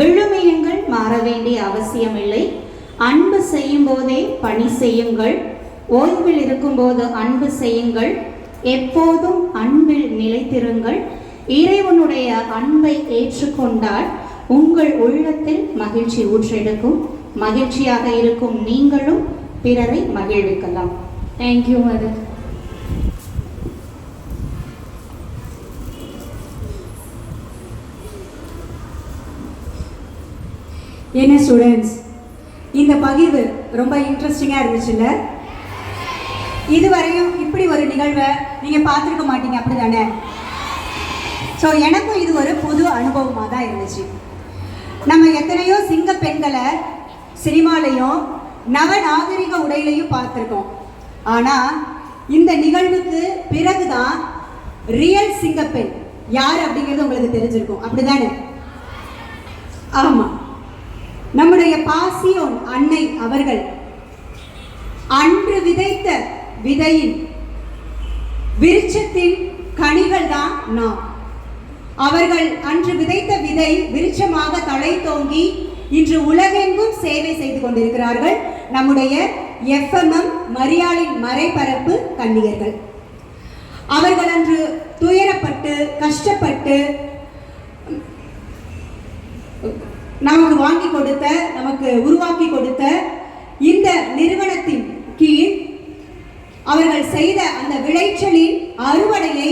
விழுமியங்கள் மாற வேண்டிய அவசியமில்லை. அன்பு செய்யும் போதே பணி செய்யுங்கள், ஓய்வில் இருக்கும்போது அன்பு செய்யுங்கள், எப்போதும் அன்பில் நிலைத்திருங்கள். இறைவனுடைய அன்பை ஏற்றுக்கொண்டால் உங்கள் உள்ளத்தில் மகிழ்ச்சி ஊற்றெடுக்கும். மகிழ்ச்சியாக இருக்கும் நீங்களும் பிறரை மகிழ்விக்கலாம். Thank you mother. என்ன ஸ்டூடெண்ட்ஸ், இந்த பகிர்வு ரொம்ப இன்ட்ரெஸ்டிங்காக இருந்துச்சுல்ல? இதுவரையும் இப்படி ஒரு நிகழ்வை நீங்கள் பார்த்துருக்க மாட்டீங்க, அப்படி தானே? ஸோ எனக்கும் இது ஒரு புது அனுபவமாக தான் இருந்துச்சு. நம்ம எத்தனையோ சிங்க பெண்களை சினிமாலையும் நவநாகரிக உடையிலையும் பார்த்துருக்கோம். ஆனால் இந்த நிகழ்வுக்கு பிறகுதான் ரியல் சிங்கப்பெண் யார் அப்படிங்கிறது உங்களுக்கு தெரிஞ்சிருக்கும், அப்படி தானே? ஆமாம், நம்முடைய பாசியோன் அன்னை அவர்கள் அன்று விதைத்த விதையின் விருட்சத்தின் கனிகள் தான் நாம். அவர்கள் அன்று விதைத்த விதை விருட்சமாக தலை தோங்கி இன்று உலகெங்கும் சேவை செய்து கொண்டிருக்கிறார்கள். நம்முடைய FMM மரியாளின் மறைபரப்பு கன்னியர்கள். அவர்கள் அன்று துயரப்பட்டு கஷ்டப்பட்டு நமக்கு வாங்கி கொடுத்த, நமக்கு உருவாக்கி கொடுத்த இந்த நிறுவனத்தின் கீழ் அவர்கள் செய்த அந்த விளைச்சலின் அறுவடையை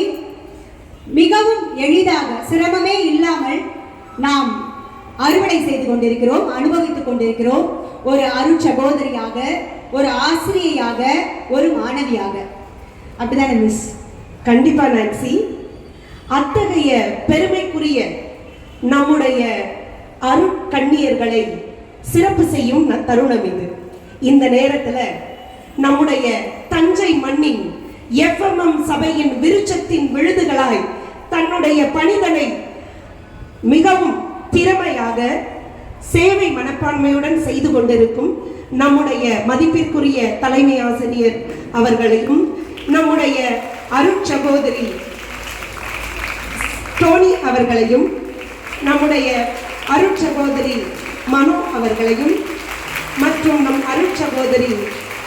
மிகவும் எளிதாக, சிரமமே இல்லாமல் நாம் அறுவடை செய்து கொண்டிருக்கிறோம், அனுபவித்துக் கொண்டிருக்கிறோம். ஒரு அருட்சகோதரியாக, ஒரு ஆசிரியையாக, ஒரு மாணவியாக. அப்படிதானே மிஸ்? கண்டிப்பா நான்சி. அத்தகைய பெருமைக்குரிய நம்முடைய அருட்கண்ணியர்களை சிறப்பு செய்யும் தருணம் இது. இந்த நேரத்தில் நம்முடைய தஞ்சை மண்ணின் FMM சபையின் விருட்சத்தின் விழுதுகளாய் தன்னுடைய பணிகளை மிகவும் திறமையாக சேவை மனப்பான்மையுடன் செய்து கொண்டிருக்கும் நம்முடைய மதிப்பிற்குரிய தலைமை ஆசிரியர் அவர்களையும், நம்முடைய அருட்சகோதரி டோனி அவர்களையும், நம்முடைய அருட்சகோதரி மனோ அவர்களையும் மற்றும் நம் அருட்சகோதரி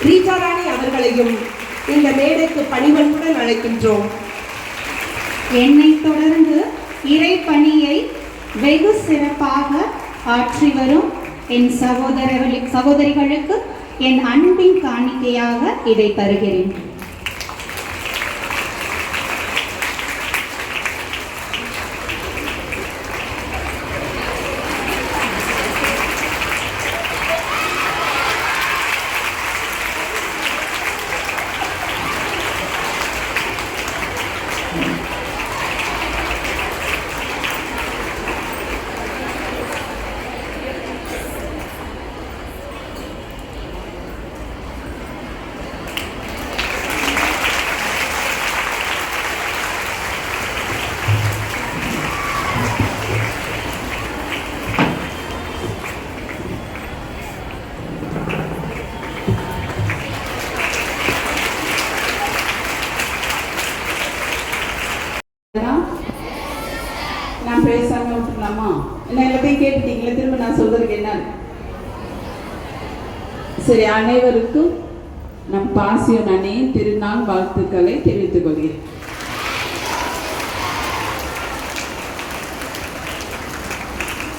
ரீட்டாராணி அவர்களையும் இந்த மேடைக்கு பணிவன்புடன் அழைக்கின்றோம். என்னை தொடர்ந்து இறை பணியை வெகு சிறப்பாக ஆற்றி வரும் என் சகோதரிகளுக்கு என் அன்பின் காணிக்கையாக இதை தருகிறேன். நான் பேசாம விட்டுலாமா? என்ன எல்லாத்தையும் கேட்டுட்டீங்களே, திரும்ப நான் சொல்றதுக்கு என்ன? சரி, அனைவருக்கும் நம் பாசியோன் அன்னையின் திருநாள் வாழ்த்துக்களை தெரிவித்துக் கொள்கிறேன்.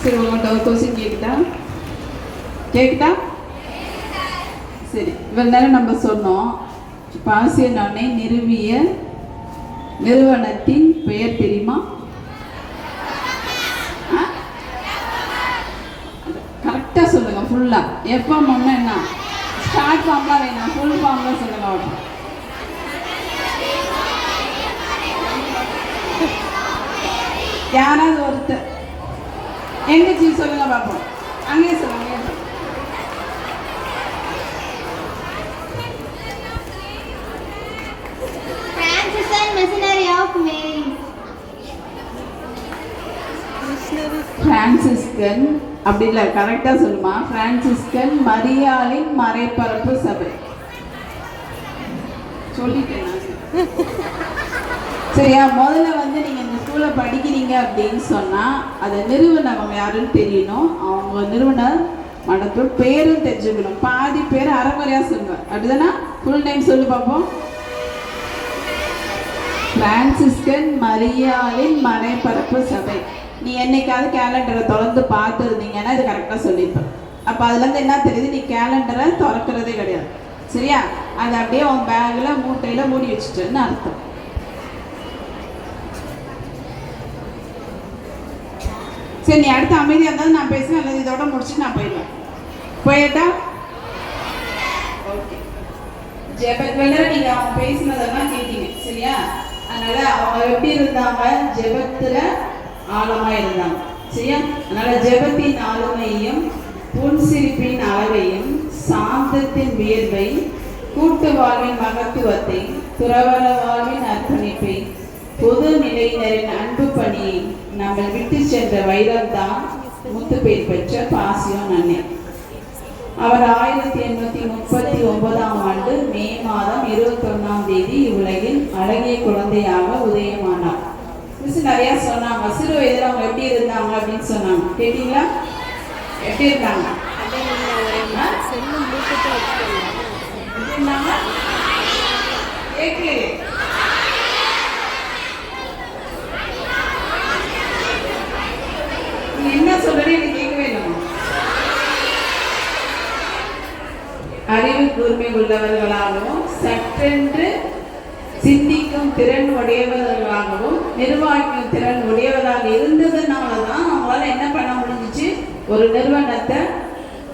சரி, உங்கள்கிட்ட ஒரு கொஸ்டின் கேக்குதா? சரி, இவ்வளவு நேரம் நம்ம சொன்னோம் பாசியோன் அன்னை நிறுவிய நிறுவனத்தின் பெயர் தெரியுமா? கரெக்டாக சொல்லுங்க, ஃபுல்லா. FMM என்ன? ஷார்ட் ஃபார்ம்லாம் வேணாம், ஃபுல் ஃபார்ம்லாம் சொல்லுங்க. யாராவது ஒருத்தர் எங்கச்சி சொல்லுங்க பார்ப்போம். அங்கேயே சொல்லுங்க. Francis and Missionary of of Mary. Franciscan அப்படி இல்லை, கரெக்டாக சொல்லுமா. பிரான்சிஸ்கன் மரியாளின் மறைபரப்பு சபை. சொல்லிட்டேன் சரியா. முதல்ல வந்து நீங்கள் இந்த ஸ்கூலில் படிக்கிறீங்க அப்படின்னு சொன்னால் அதை நிறுவனவங்க யாருன்னு தெரியணும். அவங்க நிறுவனர் மடத்தோட பேரும் தெரிஞ்சுக்கணும். பாதி பேர் அரைக்குறையாக சொல்லுங்க, அப்படிதானா? ஃபுல் டைம் சொல்லி பார்ப்போம். பிரான்சிஸ்கன் மரியாளின் மறைபரப்பு சபை. நீ என்னைக்காவது கேலண்டரை திறந்து பார்த்துருந்தீங்கன்னா இது கரெக்டாக சொல்லியிருப்பேன். அப்போ அதுலேருந்து என்ன தெரியுது, நீ கேலண்டரை திறக்கிறதே கிடையாது. சரியா? அதை அப்படியே உன் பேக்கில் மூட்டையில் மூடி வச்சுட்டேன்னு அர்த்தம். சரி, நீ அடுத்த அமைதியாக இருந்தாலும் நான் பேசுவேன், அல்லது இதோட முடிச்சுட்டு நான் போயிடுவேன். போயிட்டா ஓகே. ஜெபத்தில் நீங்கள் அவங்க பேசினதெல்லாம் கேட்டீங்க சரியா? அதனால அவங்க எப்படி இருந்தாங்க, ஜெபத்தில் ஆழமாக இருந்தாங்க சரியா? அதனால ஜெபத்தின் ஆளுமையையும் புன்சிரிப்பின் அளவையும் சாந்தத்தின் வியர்வை கூட்டு வாழ்வின் மகத்துவத்தை துறவர வாழ்வின் அர்ப்பணிப்பை பொது நிலையினரின் அன்பு பணியை நம்ம விட்டு சென்ற வைரம்தான் முத்துப்பேர் பெற்ற பாசியோன் அன்னை. அவர் 1839ஆம் ஆண்டு மே மாதம் 21ஆம் தேதி இவ்வுலகில் அழகிய குழந்தையாக உதயமானார். மிஸ் நிறைய சொன்னாங்க சிறு வயதில் அவங்க எப்படி இருந்தாங்க அப்படின்னு சொன்னாங்க. கேட்டீங்களா? எப்படி இருந்தாங்க? கேட்கலையே. என்ன சொல்றேன்னு எனக்கு கேட்கவே இல்லை. அறிவு கூர்மை உள்ளவர்களாகவும் சற்றென்று சிந்திக்கும் திறன் உடையவர்களாகவும் நிர்வாகிக்கும் திறன் உடையவராக இருந்ததுனால தான் அவங்களால என்ன பண்ண முடிஞ்சிச்சு, ஒரு நிறுவனத்தை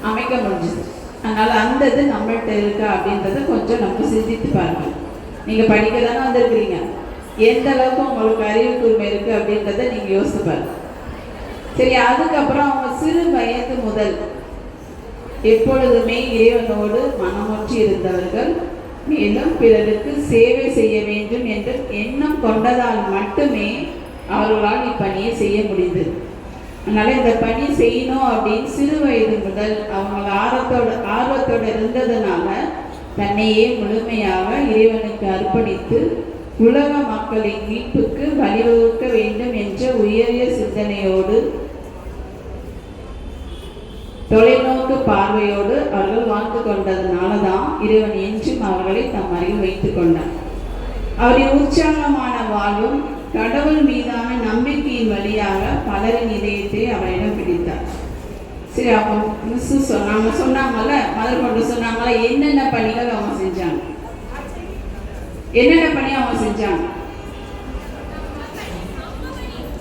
அமைக்க முடிஞ்சுது. அதனால அந்த இது நம்மள்கிட்ட இருக்கா அப்படின்றத கொஞ்சம் நம்ம சிந்தித்து பாருங்க. நீங்க படிக்க தானே வந்திருக்கிறீங்க, எந்த அளவுக்கு உங்களுக்கு அறிவு கூர்மை இருக்கு அப்படின்றத நீங்க யோசித்து பாருங்க. சரி, அதுக்கப்புறம் அவங்க சிறு வயது முதல் எப்பொழுதுமே இறைவனோடு மனமொற்றி இருந்தவர்கள், மேலும் பிறருக்கு சேவை செய்ய வேண்டும் என்ற எண்ணம் கொண்டதால் மட்டுமே அவர்களால் இப்பணியை செய்ய முடிந்தது. அதனால இந்த பணி செய்யணும் அப்படின்னு சிறு வயது முதல் அவங்க ஆர்வத்தோடு இருந்ததுனால தன்னையே முழுமையாக இறைவனுக்கு அர்ப்பணித்து உலக மக்களின் மீட்புக்கு வழிவகுக்க வேண்டும் என்ற உயரிய சிந்தனையோடு தொலைநோக்கு பார்வையோடு அவர்கள் வாழ்ந்து கொண்டதுனால தான் இறைவன் என்றும் அவர்களை தம் அருகில் வைத்துக் கொண்டார். அவரின் உற்சாகமான வாழ்வும் கடவுள் மீதான நம்பிக்கையின் வழியாக பலரின் இதயத்தை அவரிடம் பிடித்தார். சரி, அப்போ மிஸ் சொன்னாங்கல்ல, மதர் கொண்டு சொன்னாங்கல்ல, என்னென்ன பணிகள் அவங்க செஞ்சாங்க, என்னென்ன பணி அவங்க செஞ்சாங்க?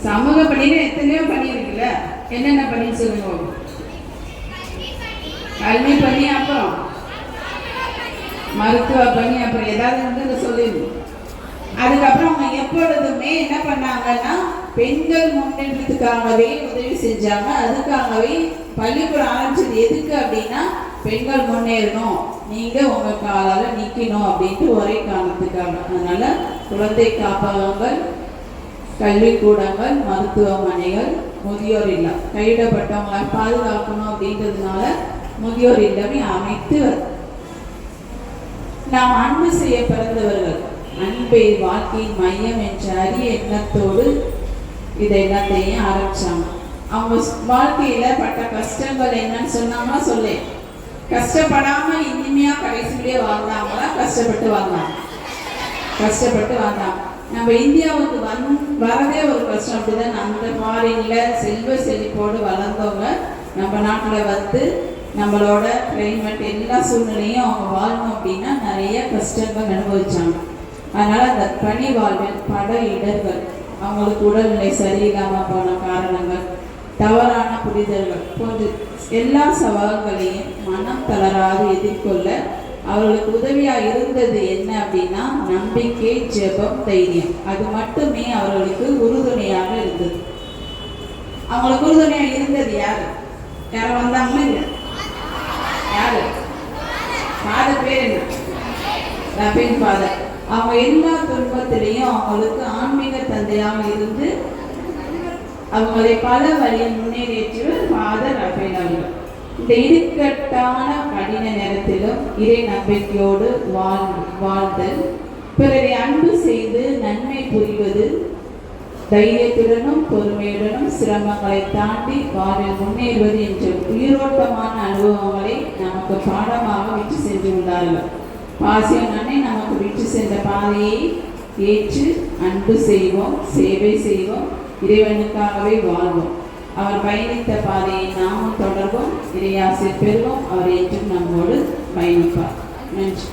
சமூக பணியில எத்தனையோ பணி இருக்குல்ல, என்னென்ன பணின்னு சொல்லுங்க. கல்வி பணி, அப்புறம் மருத்துவ பணி, அப்புறம் ஏதாவது வந்து சொல்லிடணும். அதுக்கப்புறம் அவங்க எப்பொழுதுமே என்ன பண்ணாங்கன்னா பெண்கள் முன்னேற்றத்துக்காகவே உதவி செஞ்சாங்க. அதுக்காகவே பள்ளிக்கூடம் ஆரம்பிச்சது எதுக்கு அப்படின்னா, பெண்கள் முன்னேறணும், நீங்க உங்க காலால நிக்கணும் அப்படின்ட்டு ஒரே காரணத்துக்காக. அதனால குழந்தை காப்பகங்கள், கல்விக்கூடங்கள், மருத்துவமனைகள், முதியோர் இல்லம், கைவிடப்பட்டவங்களை பாதுகாக்கணும் அப்படின்றதுனால முதியோர் இல்லமே அமைத்து நாம் அன்பு செய்ய பிறந்தவர்கள், அன்பை வாழ்க்கையின் மையம் என்ற அரிய எண்ணத்தோடு இதை எல்லாத்தையும் ஆரம்பிச்சாங்க. அவங்க வாழ்க்கையில பட்ட கஷ்டங்கள் என்னன்னு சொன்னாங்களா? சொல்ல கஷ்டப்படாம இனிமையா கடைசியிலேயே வாழ்ந்தாங்களா? கஷ்டப்பட்டு வாழ்ந்தாங்க. நம்ம இந்தியாவுக்கு வரதே ஒரு கஷ்டம். அப்படிதான் அந்த ஃபாரின்ல செல்வ செழிப்போடு வளர்ந்தவங்க நம்ம நாட்டில் வந்து நம்மளோட கிளைமேட் எல்லா சூழ்நிலையும் அவங்க வாழணும் அப்படின்னா நிறைய கஷ்டங்கள் அனுபவிச்சாங்க. அதனால அந்த பணி வாழ்வில் பட இடர்கள், அவங்களுக்கு உடல்நிலை சரியில்லாமல் போன காரணங்கள், தவறான புரிதல்கள் போன்ற எல்லா சவால்களையும் மனம் தளராது எதிர்கொள்ள அவர்களுக்கு உதவியாக இருந்தது என்ன அப்படின்னா நம்பிக்கை, ஜெபம், தைரியம். அது மட்டுமே அவர்களுக்கு உறுதுணையாக இருந்தது. அவங்களுக்கு உறுதுணையாக இருந்தது யாரு? யாரும் வந்தாங்களா? இல்லை. யாரு? ஃபாதர் பேர் என்ன? ரபின் ஃபாதர். அவங்க எல்லா துன்பத்திலையும் அவங்களுக்கு ஆன்மீக தந்தையாக இருந்து அவங்களை பல வழியில் முன்னேறியவர் ஃபாதர் ரஃபேல் அவர்கள். இந்த இடுக்கட்டான கடின நேரத்திலும் இறை நம்பிக்கையோடு வாழ்தல், பிறரை அன்பு செய்து நன்மை புரிவது, தைரியத்துடனும் பொறுமையுடனும் சிரமங்களை தாண்டி வாழ்வில் முன்னேறுவது என்ற உயிரோட்டமான அனுபவங்களை நமக்கு பாடமாக விட்டு சென்றுள்ளார்கள். பாசியன் அன்னை நமக்கு விட்டு சென்ற பாதையை ஏற்று அன்பு செய்வோம், சேவை செய்வோம், இறைவனுக்காகவே வாழ்வோம். அவர் பயணித்த பாதையை நாமும் தொடர்வோம், இறையாசிர் பெறுவோம். அவர் என்றும் நம்மோடு பயணிப்பார். நன்றி.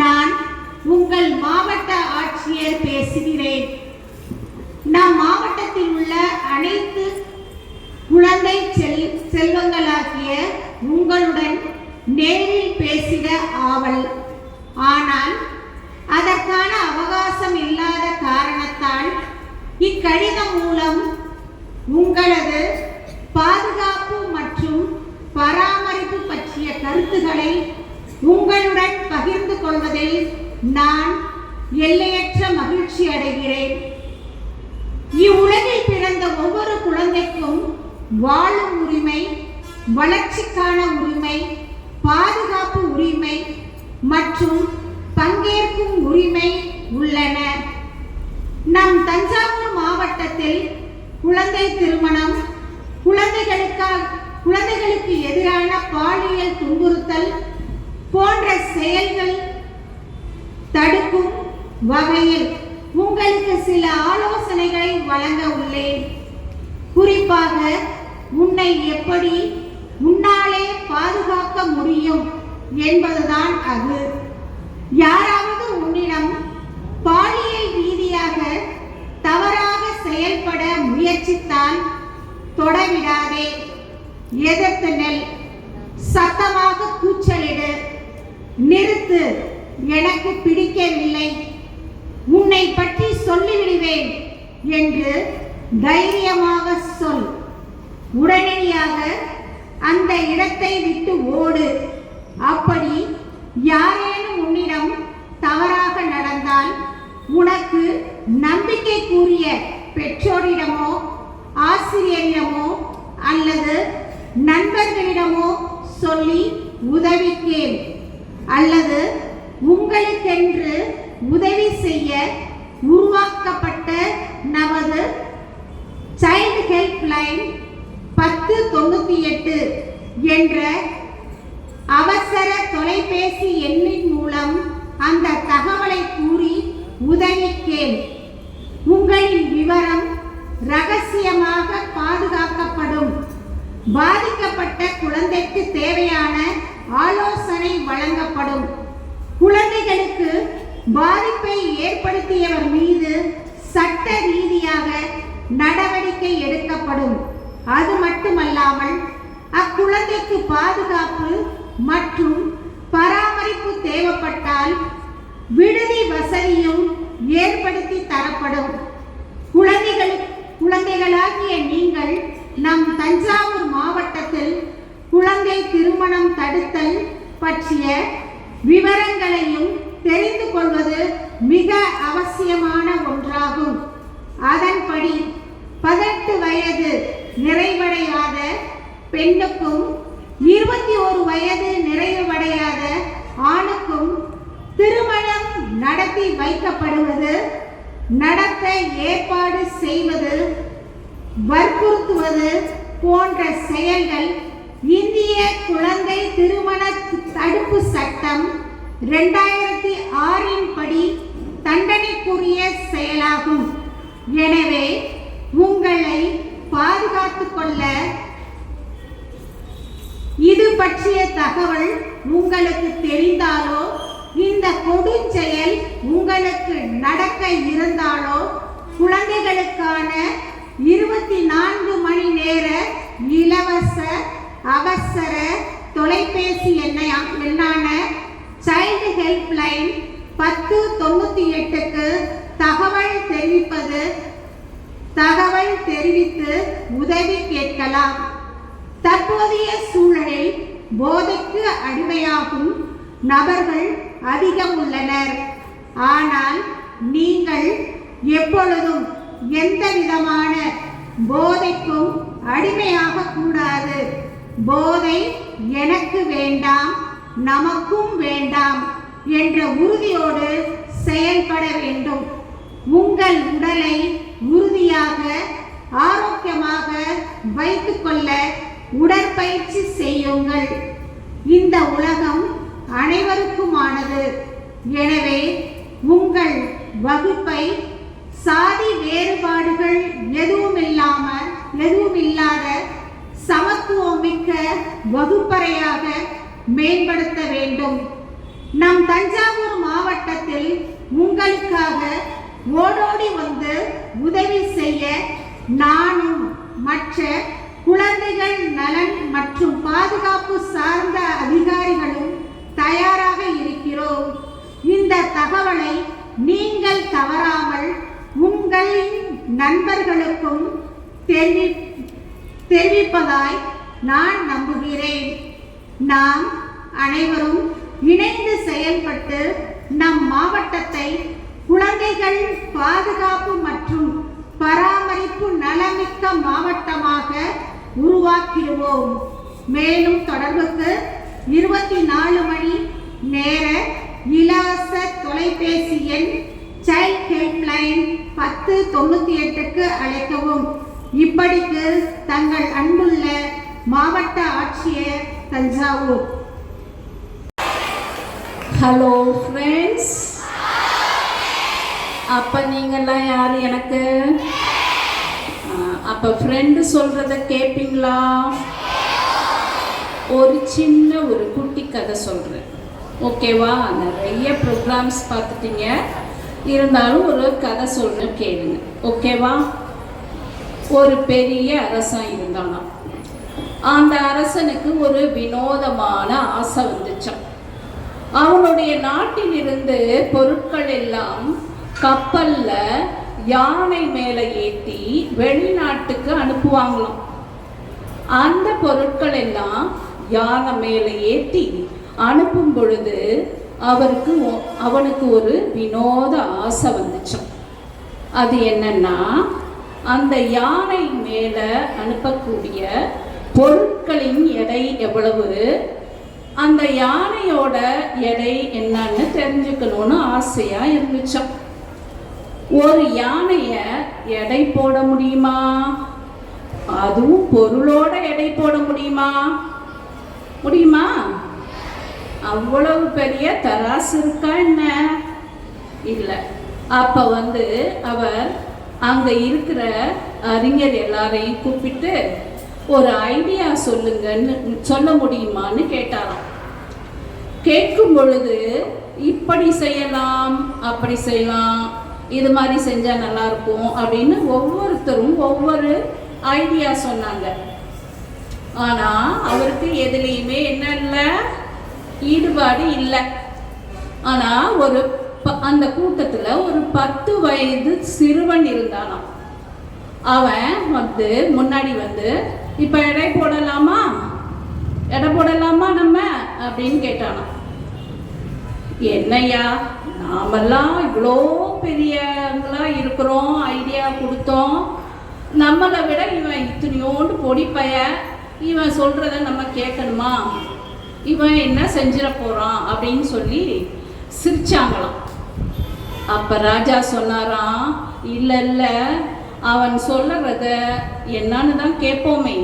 நான் உங்கள் மாவட்ட ஆட்சியர் பேசுகிறேன். நம் மாவட்டத்தில் உள்ள அனைத்து குழந்தை செல்வங்களாகிய உங்களுடன் நேரில் பேசிட ஆவல். ஆனால் அதற்கான அவகாசம் இல்லாத காரணத்தால் இக்கடிதம் மூலம் உங்களது பாதுகாப்பு மற்றும் பராமரிப்பு பற்றிய கருத்துக்களை உங்களுடன் பகிர்ந்து கொள்வதில் நான் எல்லையற்ற மகிழ்ச்சி அடைகிறேன். இவ்வுலகில் பிறந்த ஒவ்வொரு குழந்தைக்கும் வாழும் உரிமை, வளர்ச்சிக்கான உரிமை, பாதுகாப்பு உரிமை மற்றும் பங்கேற்கும் உரிமை உள்ளன. நம் தஞ்சாவூர் மாவட்டத்தில் குழந்தை திருமணம், குழந்தைகளுக்கு எதிரான பாலியல் துன்புறுத்தல் போன்ற செயல்கள் தடுக்கும் வகையில் உங்களுக்கு சில ஆலோசனைகளை வழங்க உள்ளேன். குறிப்பாக உன்னை எப்படி உன்னாலே பாதுகாக்க முடியும் என்பதுதான் அது. யாராவது உன்னிடம் பாலியல் ரீதியாக தவறாக செயல்பட முயற்சித்தால் தொடவிடாதே, எதிர்த்து நெல், சத்தமாக கூச்சலிடு, நிறுத்து, எனக்கு பிடிக்கவில்லை, உன்னை பற்றி சொல்லிவிடுவேன் என்று தைரியமாக சொல். உடனடியாக அந்த இடத்தை விட்டு ஓடு. அப்படி யாரேனும் உன்னிடம் தவறாக நடந்தால் உனக்கு நம்பிக்கைக்குரிய பெற்றோரிடமோ ஆசிரியரிடமோ அல்லது நண்பர்களிடமோ சொல்லி உதவி கேள். அல்லது உங்களுக்கென்று உதவி செய்ய உருவாக்கப்பட்ட நமது சைல்டு ஹெல்ப் லைன் 1098 என்ற அவசர தொலைபேசி எண்ணின் மூலம் அந்த தகவலை கூறி உதவி கேள். உங்களின் விவரம் ரகசியமாக பாதுகாக்கப்படும். பாதிக்கப்பட்ட குழந்தைக்கு தேவையான ஆலோசனை வழங்கப்படும். குழந்தைகளுக்கு பாதிப்பை ஏற்படுத்தியவர் மீது சட்ட ரீதியாக நடவடிக்கை எடுக்கப்படும். அது மட்டுமல்லாமல் அக்குழந்தைக்கு பாதுகாப்பு மற்றும் பராமரிப்பு தேவைப்பட்டால் விடுதி வசதியும் ஏற்படுத்தி தரப்படும். குழந்தைகளாகிய நீங்கள் நம் தஞ்சாவூர் மாவட்டத்தில் குழந்தை திருமணம் தடுத்தல் பற்றிய விவரங்களையும் தெரிந்து கொள்வது மிக அவசியமான ஒன்றாகும். அதன்படி 18 வயது நிறைவடையாத பெண்ணுக்கும் 21 வயது நிறைவடையாத ஆணுக்கும் திருமணம் நடத்தி வைக்கப்படுவது, நடத்த ஏற்பாடு செய்வது, வற்புறுத்துவது போன்ற செயல்கள் இந்திய குழந்தை திருமண தடுப்பு சட்டம் 2006 படி தண்டனைக்குரிய செயலாகும். எனவே உங்களை பாதுகாத்துக் கொள்ள இது பற்றிய தகவல் உங்களுக்கு தெரிந்தாலோ, இந்த கொடுஞ்செயல் உங்களுக்கு நடக்க இருந்தாலோ, குழந்தைகளுக்கான 24 மணி நேர இலவச அவசர தொலைபேசி எண்ணான சைல்டு ஹெல்ப் லைன் 1098க்கு தகவல் தெரிவித்து உதவி கேட்கலாம். தற்போதைய சூழலில் போதைக்கு அடிமையாகும் நபர்கள் அதிகம் உள்ளனர். ஆனால் நீங்கள் எப்பொழுதும் எந்த விதமான போதைக்கும் அடிமையாக கூடாது. போதை எனக்கு வேண்டாம், நமக்கும் வேண்டாம் என்ற உறுதியோடு செயல்பட வேண்டும். உங்கள் உடலை உறுதியாக ஆரோக்கியமாக வைத்துக்கொள்ள உடற்பயிற்சி செய்யுங்கள். இந்த உலகம் அனைவருக்குமானது. எனவே உங்கள் வகுப்பை சாதி வேறுபாடுகள் எதுவுமில்லாத சமத்துவமிக்க வகுப்பறையாக மேம்படுத்த வேண்டும். நம் தஞ்சாவூர் காலத்தில் உங்களுக்காக ஓடோடி வந்து உதவி செய்ய நானும் மற்ற குழந்தைகள் நலன் மற்றும் பாதுகாப்பு சார்ந்த அதிகாரிகளும் தயாராக இருக்கிறோம். இந்த தகவலை நீங்கள் தவறாமல் உங்களின் நண்பர்களுக்கும் தெரிவிப்பதாய் நான் நம்புகிறேன். நாம் அனைவரும் இணைந்து செயல்பட்டு நம் மாவட்டத்தை குழந்தைகள் பாதுகாப்பு மற்றும் பராமரிப்பு நலமிக்க மாவட்டமாக உருவாக்கிடுவோம். மேலும் தொடர்புக்கு 24 மணி நேர இலவச தொலைபேசி எண் சைல்ட் ஹெல்ப்லைன் 1098க்கு அழைக்கவும். இப்படிக்கு தங்கள் அன்புள்ள மாவட்ட ஆட்சியர், தஞ்சாவூர். ஹலோ ஃப்ரெண்ட்ஸ், அப்போ நீங்கள்லாம் யார் எனக்கு? அப்போ ஃப்ரெண்டு சொல்கிறத கேட்பீங்களா? ஒரு சின்ன ஒரு குட்டி கதை சொல்கிறேன், ஓகேவா? நிறைய ப்ரோக்ராம்ஸ் பார்த்துட்டீங்க, இருந்தாலும் ஒரு கதை சொல்கிறேன் கேளுங்க, ஓகேவா? ஒரு பெரிய அரசன் இருந்தானா. அந்த அரசனுக்கு ஒரு வினோதமான ஆசை வந்துச்சான். அவனுடைய நாட்டிலிருந்து பொருட்கள் எல்லாம் கப்பல்ல யானை மேல ஏற்றி வெளிநாட்டுக்கு அனுப்புவாங்களாம். அந்த பொருட்கள் எல்லாம் யானை மேல ஏற்றி அனுப்பும் பொழுது அவனுக்கு ஒரு வினோத ஆசை வந்துச்சான். அது என்னன்னா, அந்த யானை மேல அனுப்பக்கூடிய பொருட்களின் எடை எவ்வளவு, அந்த யானையோட எடை என்னன்னு தெரிஞ்சுக்கணும்னு ஆசையா இருந்துச்சான். ஒரு யானைய எடை போட முடியுமா? அதுவும் பொருளோட எடை போட முடியுமா? முடியுமா? அவ்வளவு பெரிய தராசு இருக்கா என்ன? இல்லை. அப்ப அவர் அங்க இருக்கிற அறிஞர் எல்லாரையும் கூப்பிட்டு ஒரு ஐடியா சொல்லுங்கன்னு சொல்ல முடியுமான்னு கேட்டாராம். கேட்கும் பொழுது இப்படி செய்யலாம், அப்படி செய்யலாம், இது மாதிரி செஞ்சா நல்லா இருக்கும் அப்படின்னு ஒவ்வொருத்தரும் ஒவ்வொரு ஐடியா சொன்னாங்க. ஆனா அவருக்கு எதுலையுமே என்ன இல்லை, ஈடுபாடு இல்லை. ஆனா அந்த கூட்டத்துல ஒரு 10 வயது சிறுவன் இருந்தானாம். அவன் முன்னாடி இப்ப எடை போடலாமா நம்ம அப்படின்னு கேட்டானாம். என்னையா, நாமெல்லாம் இவ்வளோ பெரியவங்களா இருக்கிறோம், ஐடியா கொடுத்தோம், நம்மளை விட இவன் இத்தனையோண்டு பொடிப்பைய, இவன் சொல்றத நம்ம கேட்கணுமா, இவன் என்ன செஞ்சிட போறான் அப்படின்னு சொல்லி சிரிச்சாங்களாம். அப்ப ராஜா சொன்னாராம், இல்லை இல்லை, அவன் சொல்றத என்னன்னு தான் கேட்போமே,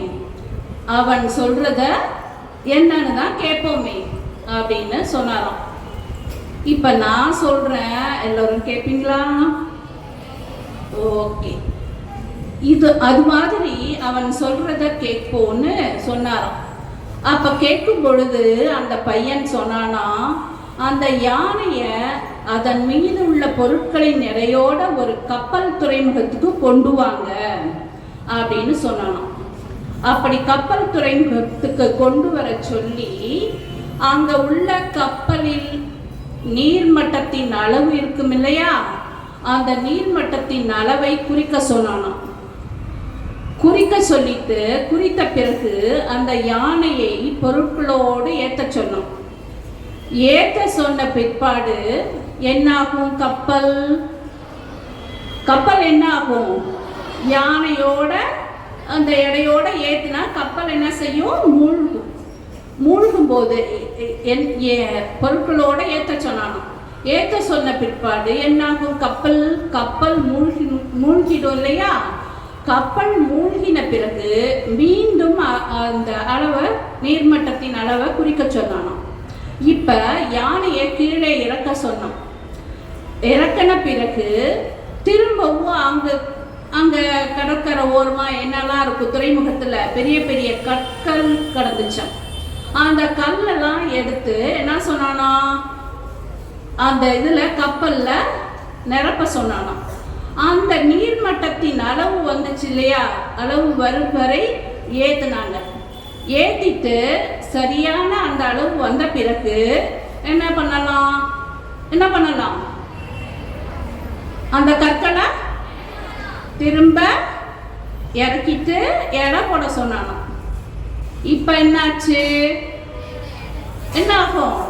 அவன் சொல்றத என்னன்னு தான் கேட்போமே அப்படின்னு சொன்னாராம். இப்ப நான் சொல்றேன், எல்லாரும் கேட்பீங்களா? ஓகே. அது மாதிரி அவன் சொல்றத கேட்போன்னு சொன்னாராம். அப்ப கேட்கும் பொழுது அந்த பையன் சொன்னானா, அந்த யானைய அதன் மீது உள்ள பொருட்களின் எடையோட ஒரு கப்பல் துறைமுகத்துக்கு கொண்டு வாங்க அப்படின்னு சொன்னானாம். அப்படி கப்பல் துறைமுகத்துக்கு கொண்டு வர சொல்லி அங்க உள்ள கப்பலில் நீர்மட்டத்தின் அளவு இருக்கும் இல்லையா, அந்த நீர்மட்டத்தின் அளவை குறிக்க சொன்னானாம். குறிக்க சொல்லிட்டு குறித்த பிறகு அந்த யானையை பொருட்களோடு ஏற்ற சொன்னோம். ஏற்ற சொன்ன பிற்பாடு என்னாகும்? கப்பல் என்ன ஆகும்? யானையோட அந்த எடையோட ஏற்றினா கப்பல் என்ன செய்யும்? மூழ்கும் போது பொருட்களோட ஏற்ற சொன்னானோ. ஏற்ற சொன்ன பிற்பாடு என்னாகும்? கப்பல் மூழ்கிடும் இல்லையா? கப்பல் மூழ்கின பிறகு மீண்டும் அந்த அளவை, நீர்மட்டத்தின் அளவை குறிக்க சொன்னானோ. இப்ப யானையை கீழே இறக்க சொன்னோம். இறக்கின பிறகு திரும்பவும் அங்க கடற்கரை ஓரமா என்னெல்லாம் இருக்கும், துறைமுகத்துல பெரிய பெரிய கற்கள் கடந்துச்சான். அந்த கல்லெல்லாம் எடுத்து என்ன சொன்னானா, அந்த இதில் கப்பலில் நிரப்ப சொன்னானாம். அந்த நீர்மட்டத்தின் அளவு வந்துச்சு இல்லையா, அளவு வரும் வரை ஏற்றுனாங்க. ஏற்றிட்டு சரியான அந்த அளவு வந்த பிறகு என்ன பண்ணலாம், அந்த கற்களை திரும்ப இறக்கிட்டு எடை போட சொன்னானாம். இப்போ என்னாச்சு, என்ன ஆகும்,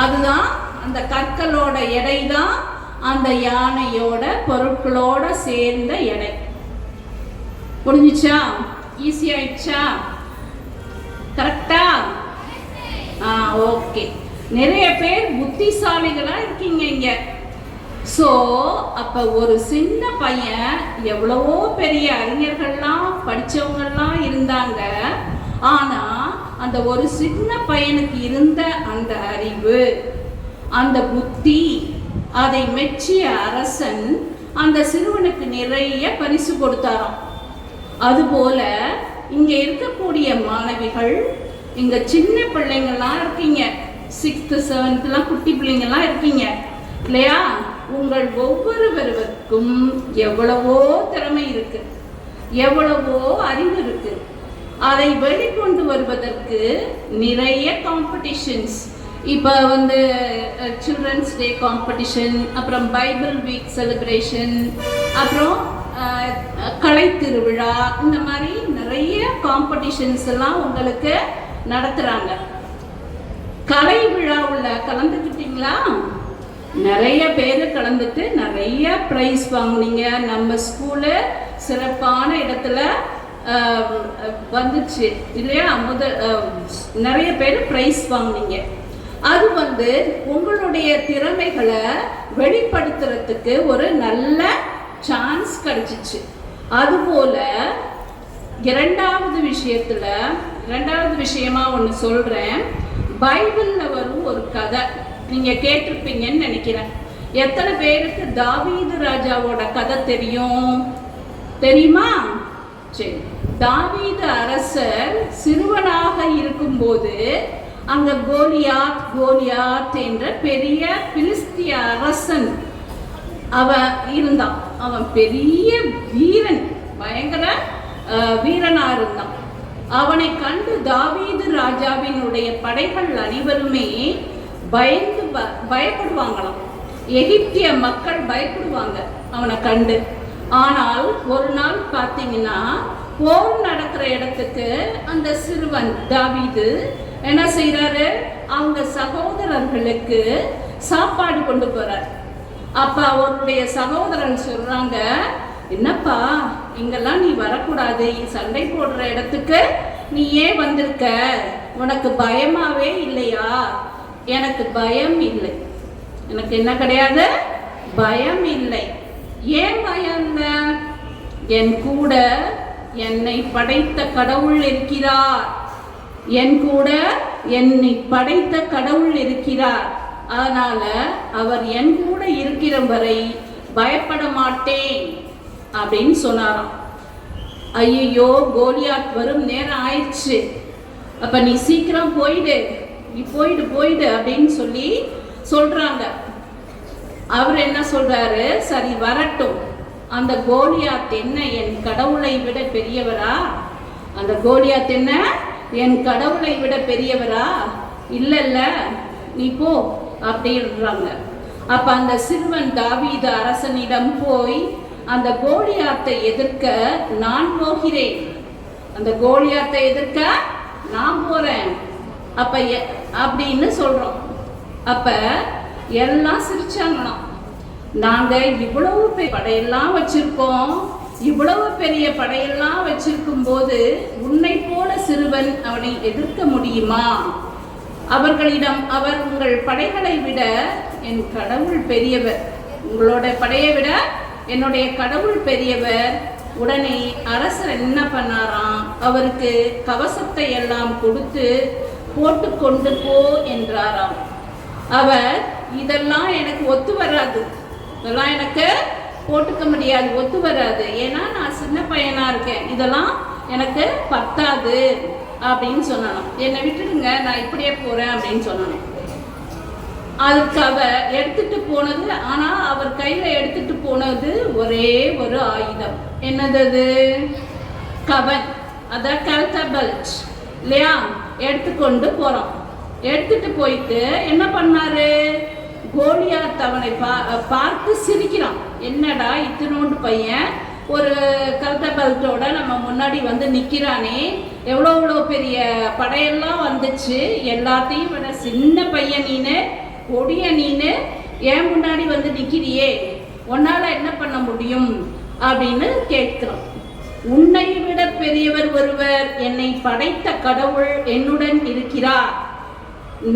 அதுதான் அந்த கற்களோட எடை தான் அந்த யானையோட பொருட்களோட சேர்ந்த எடை. புரிஞ்சுச்சா? ஈஸி ஆயிடுச்சா? கரெக்டா? ஓகே. நிறைய பேர் புத்திசாலிகளா இருக்கீங்க இங்க. ஸோ அப்போ ஒரு சின்ன பையன், எவ்வளவோ பெரிய அறிஞர்கள்லாம் படித்தவங்கள்லாம் இருந்தாங்க, ஆனால் அந்த ஒரு சின்ன பையனுக்கு இருந்த அந்த அறிவு, அந்த புத்தி, அதை மெச்சிய அரசன் அந்த சிறுவனுக்கு நிறைய பரிசு கொடுத்தாராம். அதுபோல இங்கே இருக்கக்கூடிய மாணவிகள், இங்கே சின்ன பிள்ளைங்கள்லாம் இருக்கீங்க, 6th 7thலாம் குட்டி பிள்ளைங்கள்லாம் இருக்கீங்க இல்லையா? உங்கள் ஒவ்வொருவருக்கும் எவ்வளவோ திறமை இருக்கு, எவ்வளவோ அறிவு இருக்கு. அதை வெளிக்கொண்டு வருவதற்கு நிறைய காம்படிஷன்ஸ், இப்போ சில்ட்ரன்ஸ் டே காம்படிஷன், அப்புறம் பைபிள் வீக் செலிப்ரேஷன், அப்புறம் கலை திருவிழா, இந்த மாதிரி நிறைய காம்படிஷன்ஸ் எல்லாம் உங்களுக்கு நடத்துகிறாங்க. கலை விழாவில் கலந்துக்கிட்டீங்களா? நிறைய பேர் கலந்துட்டு நிறைய ப்ரைஸ் வாங்கினீங்க. நம்ம ஸ்கூலு சிறப்பான இடத்துல வந்துச்சு இல்லையா? நிறைய பேர் ப்ரைஸ் வாங்கினீங்க. அது உங்களுடைய திறமைகளை வெளிப்படுத்துறதுக்கு ஒரு நல்ல சான்ஸ் கிடைச்சிச்சு. அதுபோல இரண்டாவது விஷயமா ஒன்று சொல்கிறேன். பைபிளில் வரும் ஒரு கதை நீங்கள் கேட்டிருப்பீங்கன்னு நினைக்கிறேன். எத்தனை பேருக்கு தாவீது ராஜாவோட கதை தெரியுமா? சரி, தாவீது அரசர் சிறுவனாக இருக்கும்போது அங்கே கோலியாத் என்ற பெரிய பிலிஸ்திய அரசன் அவன் இருந்தான். அவன் பெரிய வீரன், பயங்கர வீரனா இருந்தான். அவனை கண்டு தாவீது ராஜாவினுடைய படைகள் அனைவருமே பயப்படுவாங்களாம். எகிப்திய மக்கள் பயப்படுவாங்க அவனை கண்டு. ஆனால் ஒரு நாள் பார்த்தீங்கன்னா, போர் நடக்கிற இடத்துக்கு அந்த சிறுவன் தாவீது என்ன செய்யறாரு, அவங்க சகோதரர்களுக்கு சாப்பாடு கொண்டு போறார். அப்ப அவருடைய சகோதரன் சொல்றாங்க, என்னப்பா இங்கெல்லாம் நீ வரக்கூடாது, சண்டை போடுற இடத்துக்கு நீ ஏன் வந்திருக்க, உனக்கு பயமாவே இல்லையா? எனக்கு பயம் இல்லை. எனக்கு என்ன கிடையாது? பயம் இல்லை. ஏன் பயம் இல்லை? என் கூட என்னை படைத்த கடவுள் இருக்கிறார். என் கூட என்னை படைத்த கடவுள் இருக்கிறார். அதனால அவர் என் கூட இருக்கிற வரை பயப்பட மாட்டேன் அப்படின்னு சொன்னாராம். ஐயோ, கோலியாத் வரும் நேரம் ஆயிடுச்சு, அப்ப நீ சீக்கிரம் போயிடு, நீ போயிடு அப்படின்னு சொல்றாங்க. அவர் என்ன சொல்றாரு, சரி வரட்டும். அந்த கோலியாத் என்ன என் கடவுளை விட பெரியவரா? அந்த கோலியாத் என்ன என் கடவுளை விட பெரியவரா? இல்ல நீ போ அப்படின்றாங்க. அப்ப அந்த சிறுவன் தாவீது அரசனிடம் போய், அந்த கோலியாத்தை எதிர்க்க நான் போகிறேன், அந்த கோலியாத்தை எதிர்க்க நான் போறேன் அப்ப அப்படின்னு சொல்றோம். அப்ப எல்லாம் சிரிச்சாங்களாம். நாங்க இவ்வளவு பெரிய படையெல்லாம் வச்சிருக்கோம், இவ்வளவு பெரிய படையெல்லாம் வச்சிருக்கும் போது உன்னை போல சிறுவன் அவனை எதிர்க்க முடியுமா? அவர்களிடம் அவர், உங்கள் படைகளை விட என் கடவுள் பெரியவர், உங்களோட படையை விட என்னுடைய கடவுள் பெரியவர். உடனே அரசர் என்ன பண்ணாராம், அவருக்கு கவசத்தை எல்லாம் கொடுத்து போட்டு கொண்டு போ என்றாராம். அவர், இதெல்லாம் எனக்கு ஒத்து வராது, இதெல்லாம் எனக்கு போட்டுக்க முடியாது, ஒத்து வராது, ஏன்னா நான் சின்ன பையனா இருக்கேன், இதெல்லாம் எனக்கு பத்தாது அப்படின்னு சொன்னாலும், என்னை விட்டுடுங்க, நான் இப்படியே போறேன் அப்படின்னு சொன்னாலும். அதுக்கு அவர் எடுத்துட்டு போனது, ஆனா அவர் கையில எடுத்துட்டு போனது ஒரே ஒரு ஆயுதம். என்னது? கவன், அதான் கல்தா பெல்ட் இல்லையா? எடுத்துக்கொண்டு போறோம். எடுத்துட்டு போயிட்டு என்ன பண்ணாரு? கோலியாத் அவனை பார்த்து சிரிக்கிறான். என்னடா இத்தினோண்டு பையன் ஒரு கல்தா பெல்ட்டோட நம்ம முன்னாடி வந்து நிக்கிறானே, எவ்வளோ பெரிய படையெல்லாம் வந்துச்சு, எல்லாத்தையும் விட சின்ன பையன் நீனு, கொடிய நீனு ஏன் முன்னாடி வந்து நிக்கிறியே, உன்னால என்ன பண்ண முடியும் அப்படின்னு கேட்கிறோம். உன்னை விட பெரியவர் ஒருவர், என்னை படைத்த கடவுள் என்னுடன் இருக்கிறார்,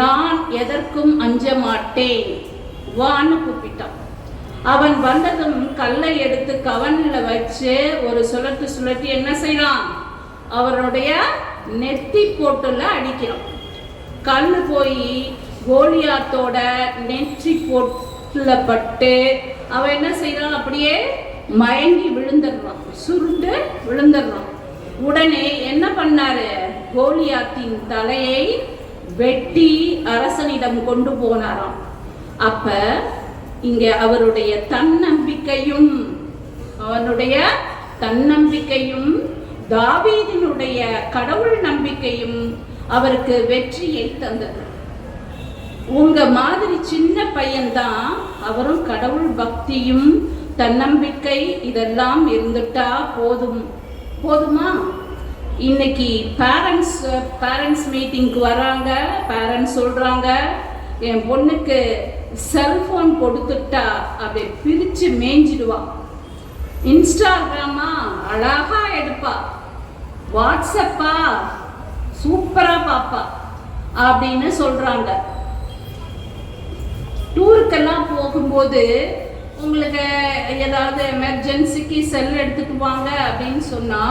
நான் எதற்கும் அஞ்ச மாட்டேன் வான்னு கூப்பிட்டான். அவன் வந்ததும் கல்லை எடுத்து கவனில் வச்சு ஒரு சுழட்டி என்ன செய்யறான்? அவருடைய நெத்தி போட்டுல அடிக்கிறான். கல் போய் கோலியாத்தோட நெற்றி போட்டுல பட்டு அவன் என்ன செய்யறான்? அப்படியே மயங்கி விழுந்துடுறான், சுருண்டு விழுந்துடுறான். உடனே என்ன பண்ணாரு? கோலியாத்தின் தலையை வெட்டி அரசனிடம் கொண்டு போனாராம். அப்ப இங்க அவனுடைய தன்னம்பிக்கையும் தாவீதினுடைய கடவுள் நம்பிக்கையும் அவருக்கு வெற்றியை தந்தது. உங்க மாதிரி சின்ன பையன்தான், அவரும் கடவுள் பக்தியும் தன்னம்பிக்கை இதெல்லாம் இருந்துட்டா போதுமா? இன்னைக்கு பேரண்ட்ஸ் மீட்டிங்க்கு வராங்க. பேரண்ட்ஸ் சொல்றாங்க, என் பொண்ணுக்கு செல்போன் கொடுத்துட்டா அப்படியே பிரிச்சு மேய்ஞ்சிடுவான், இன்ஸ்டாகிராமா அழகா எடுப்பா, வாட்ஸ்அப்பா சூப்பரா பாப்பா அப்படின்னு சொல்றாங்க. டூருக்கெல்லாம் போகும்போது உங்களுக்கு ஏதாவது எமர்ஜென்சிக்கு செல் எடுத்துட்டு வாங்க அப்படின்னு சொன்னா,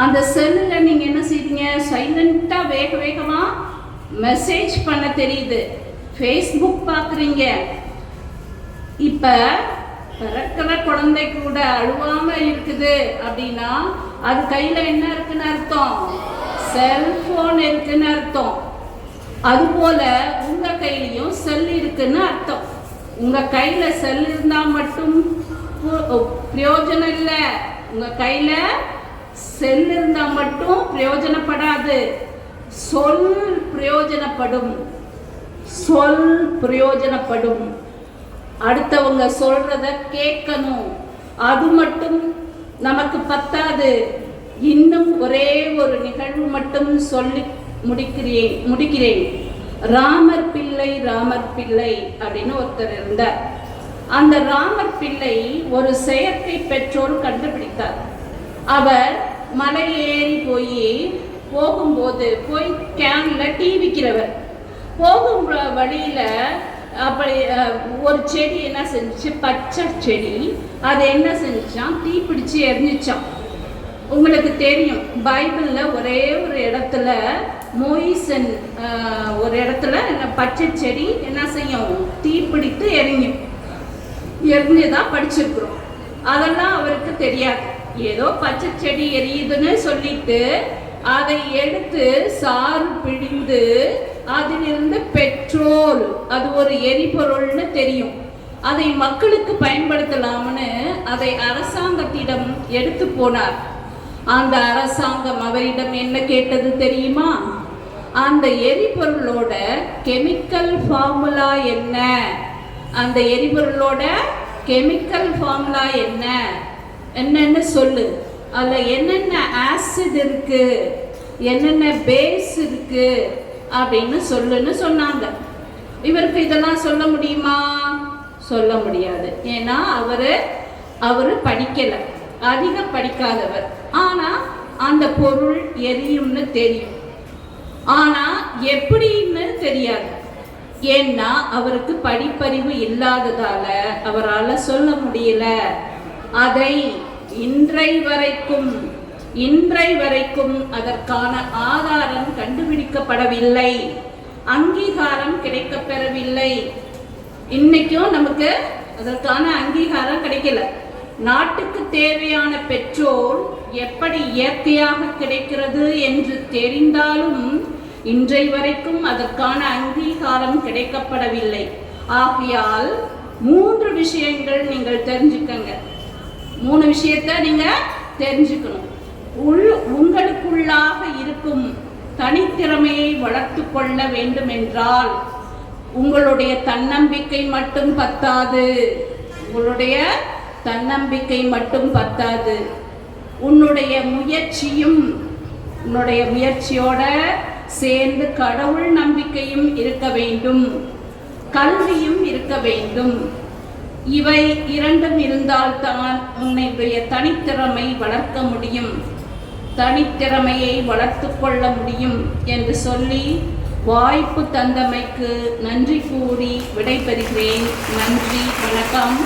அந்த செல்லில் நீங்க என்ன செய்றீங்க? சைலண்டா வேகமா மெசேஜ் பண்ண தெரியுது, ஃபேஸ்புக் பார்க்குறீங்க. இப்போ பிறக்கிற குழந்தை கூட அழுவாம இருக்குது அப்படின்னா அது கையில என்ன இருக்குன்னு அர்த்தம்? செல்போன் இருக்குன்னு அர்த்தம். அதுபோல உங்க கையிலையும் செல் இருக்குன்னு அர்த்தம். உங்க கையில செல் இருந்தா மட்டும் பிரயோஜனம் இல்லை. உங்க கையில செல் இருந்தா மட்டும் பிரயோஜனப்படாது. சொல் பிரயோஜனப்படும். அடுத்தவங்க சொல்றத கேட்கணும். அது மட்டும் நமக்கு பத்தாது. இன்னும் ஒரே ஒரு நிகழ்வு மட்டும் சொல்லி முடிக்கிறேன். ராமர் பிள்ளை அப்படின்னு ஒருத்தர் இருந்தார். அந்த ராமர் பிள்ளை ஒரு செயற்கை பெட்ரோல் கண்டுபிடித்தார். அவர் மலை ஏறி போகும்போது கேன்ல டீ விற்கிறவர் போகும் வழியில அப்படி ஒரு செடி என்ன செஞ்சிச்சு, பச்சை செடி, அது என்ன செஞ்சிச்சான்? தீ பிடிச்சு எரிஞ்சிச்சான். உங்களுக்கு தெரியும், பைபிள்ல ஒரே ஒரு இடத்துல மோயிசன் ஒரு இடத்துல பச்சை செடி என்ன செய்யும்? தீ பிடித்து எரிஞ்சுதான் படிச்சிருக்கிறோம். அதெல்லாம் அவருக்கு தெரியாது. ஏதோ பச்சை செடி எரியுதுன்னு சொல்லிட்டு அதை எடுத்து சாறு பிழிந்து அதிலிருந்து பெட்ரோல், அது ஒரு எரிபொருள்னு தெரியும், அதை மக்களுக்கு பயன்படுத்தலாம்னு அதை அரசாங்கத்திடம் எடுத்து போனார். அந்த அரசாங்கம் அவரிடம் என்ன கேட்டது தெரியுமா? அந்த எரிபொருளோட கெமிக்கல் ஃபார்முலா என்ன, அந்த எரிபொருளோட கெமிக்கல் ஃபார்முலா என்னன்னு சொல்லு, அதில் என்னென்ன ஆசிட் இருக்கு, என்னென்ன பேஸ் இருக்கு அப்படின்னு சொல்லுன்னு சொன்னாங்க. இவருக்கு இதெல்லாம் சொல்ல முடியுமா? சொல்ல முடியாது. ஏன்னா அவரு படிக்கல, அதிக படிக்காதவர். ஆனா அந்த பொருள் எரியும்னு தெரியும், ஆனா எப்படின்னு தெரியாது. ஏன்னா அவருக்கு படிப்பறிவு இல்லாததால அவரால் சொல்ல முடியல. அதை இன்றை வரைக்கும் அதற்கான ஆதாரம் கண்டுபிடிக்கப்படவில்லை, அங்கீகாரம் கிடைக்கப்பெறவில்லை. இன்னைக்கும் நமக்கு அதற்கான அங்கீகாரம் கிடைக்கல. நாட்டுக்கு தேவையான பெட்ரோல் எப்படி இயற்கையாக கிடைக்கிறது என்று தெரிந்தாலும் இன்றை வரைக்கும் அதற்கான அங்கீகாரம் கிடைக்கப்படவில்லை. ஆகையால் 3 விஷயங்கள் நீங்கள் தெரிஞ்சுக்கங்க. 3 விஷயத்தை நீங்க தெரிஞ்சுக்கணும். உங்களுக்குள்ளாக இருக்கும் தனித்திறமையை வளர்த்து கொள்ள வேண்டும் என்றால் உங்களுடைய தன்னம்பிக்கை மட்டும் பத்தாது. உங்களுடைய தன்னம்பிக்கை மட்டும் பத்தாது. உன்னுடைய முயற்சியோட சேர்ந்து கடவுள் நம்பிக்கையும் இருக்க வேண்டும், கல்வியும் இருக்க வேண்டும். இவை இரண்டும் இருந்தால்தான் உன்னுடைய தனித்திறமை வளர்க்க முடியும், தனித்திறமையை வளர்த்து கொள்ள முடியும் என்று சொல்லி வாய்ப்பு தந்தமைக்கு நன்றி கூறி விடைபெறுகிறேன். நன்றி, வணக்கம்.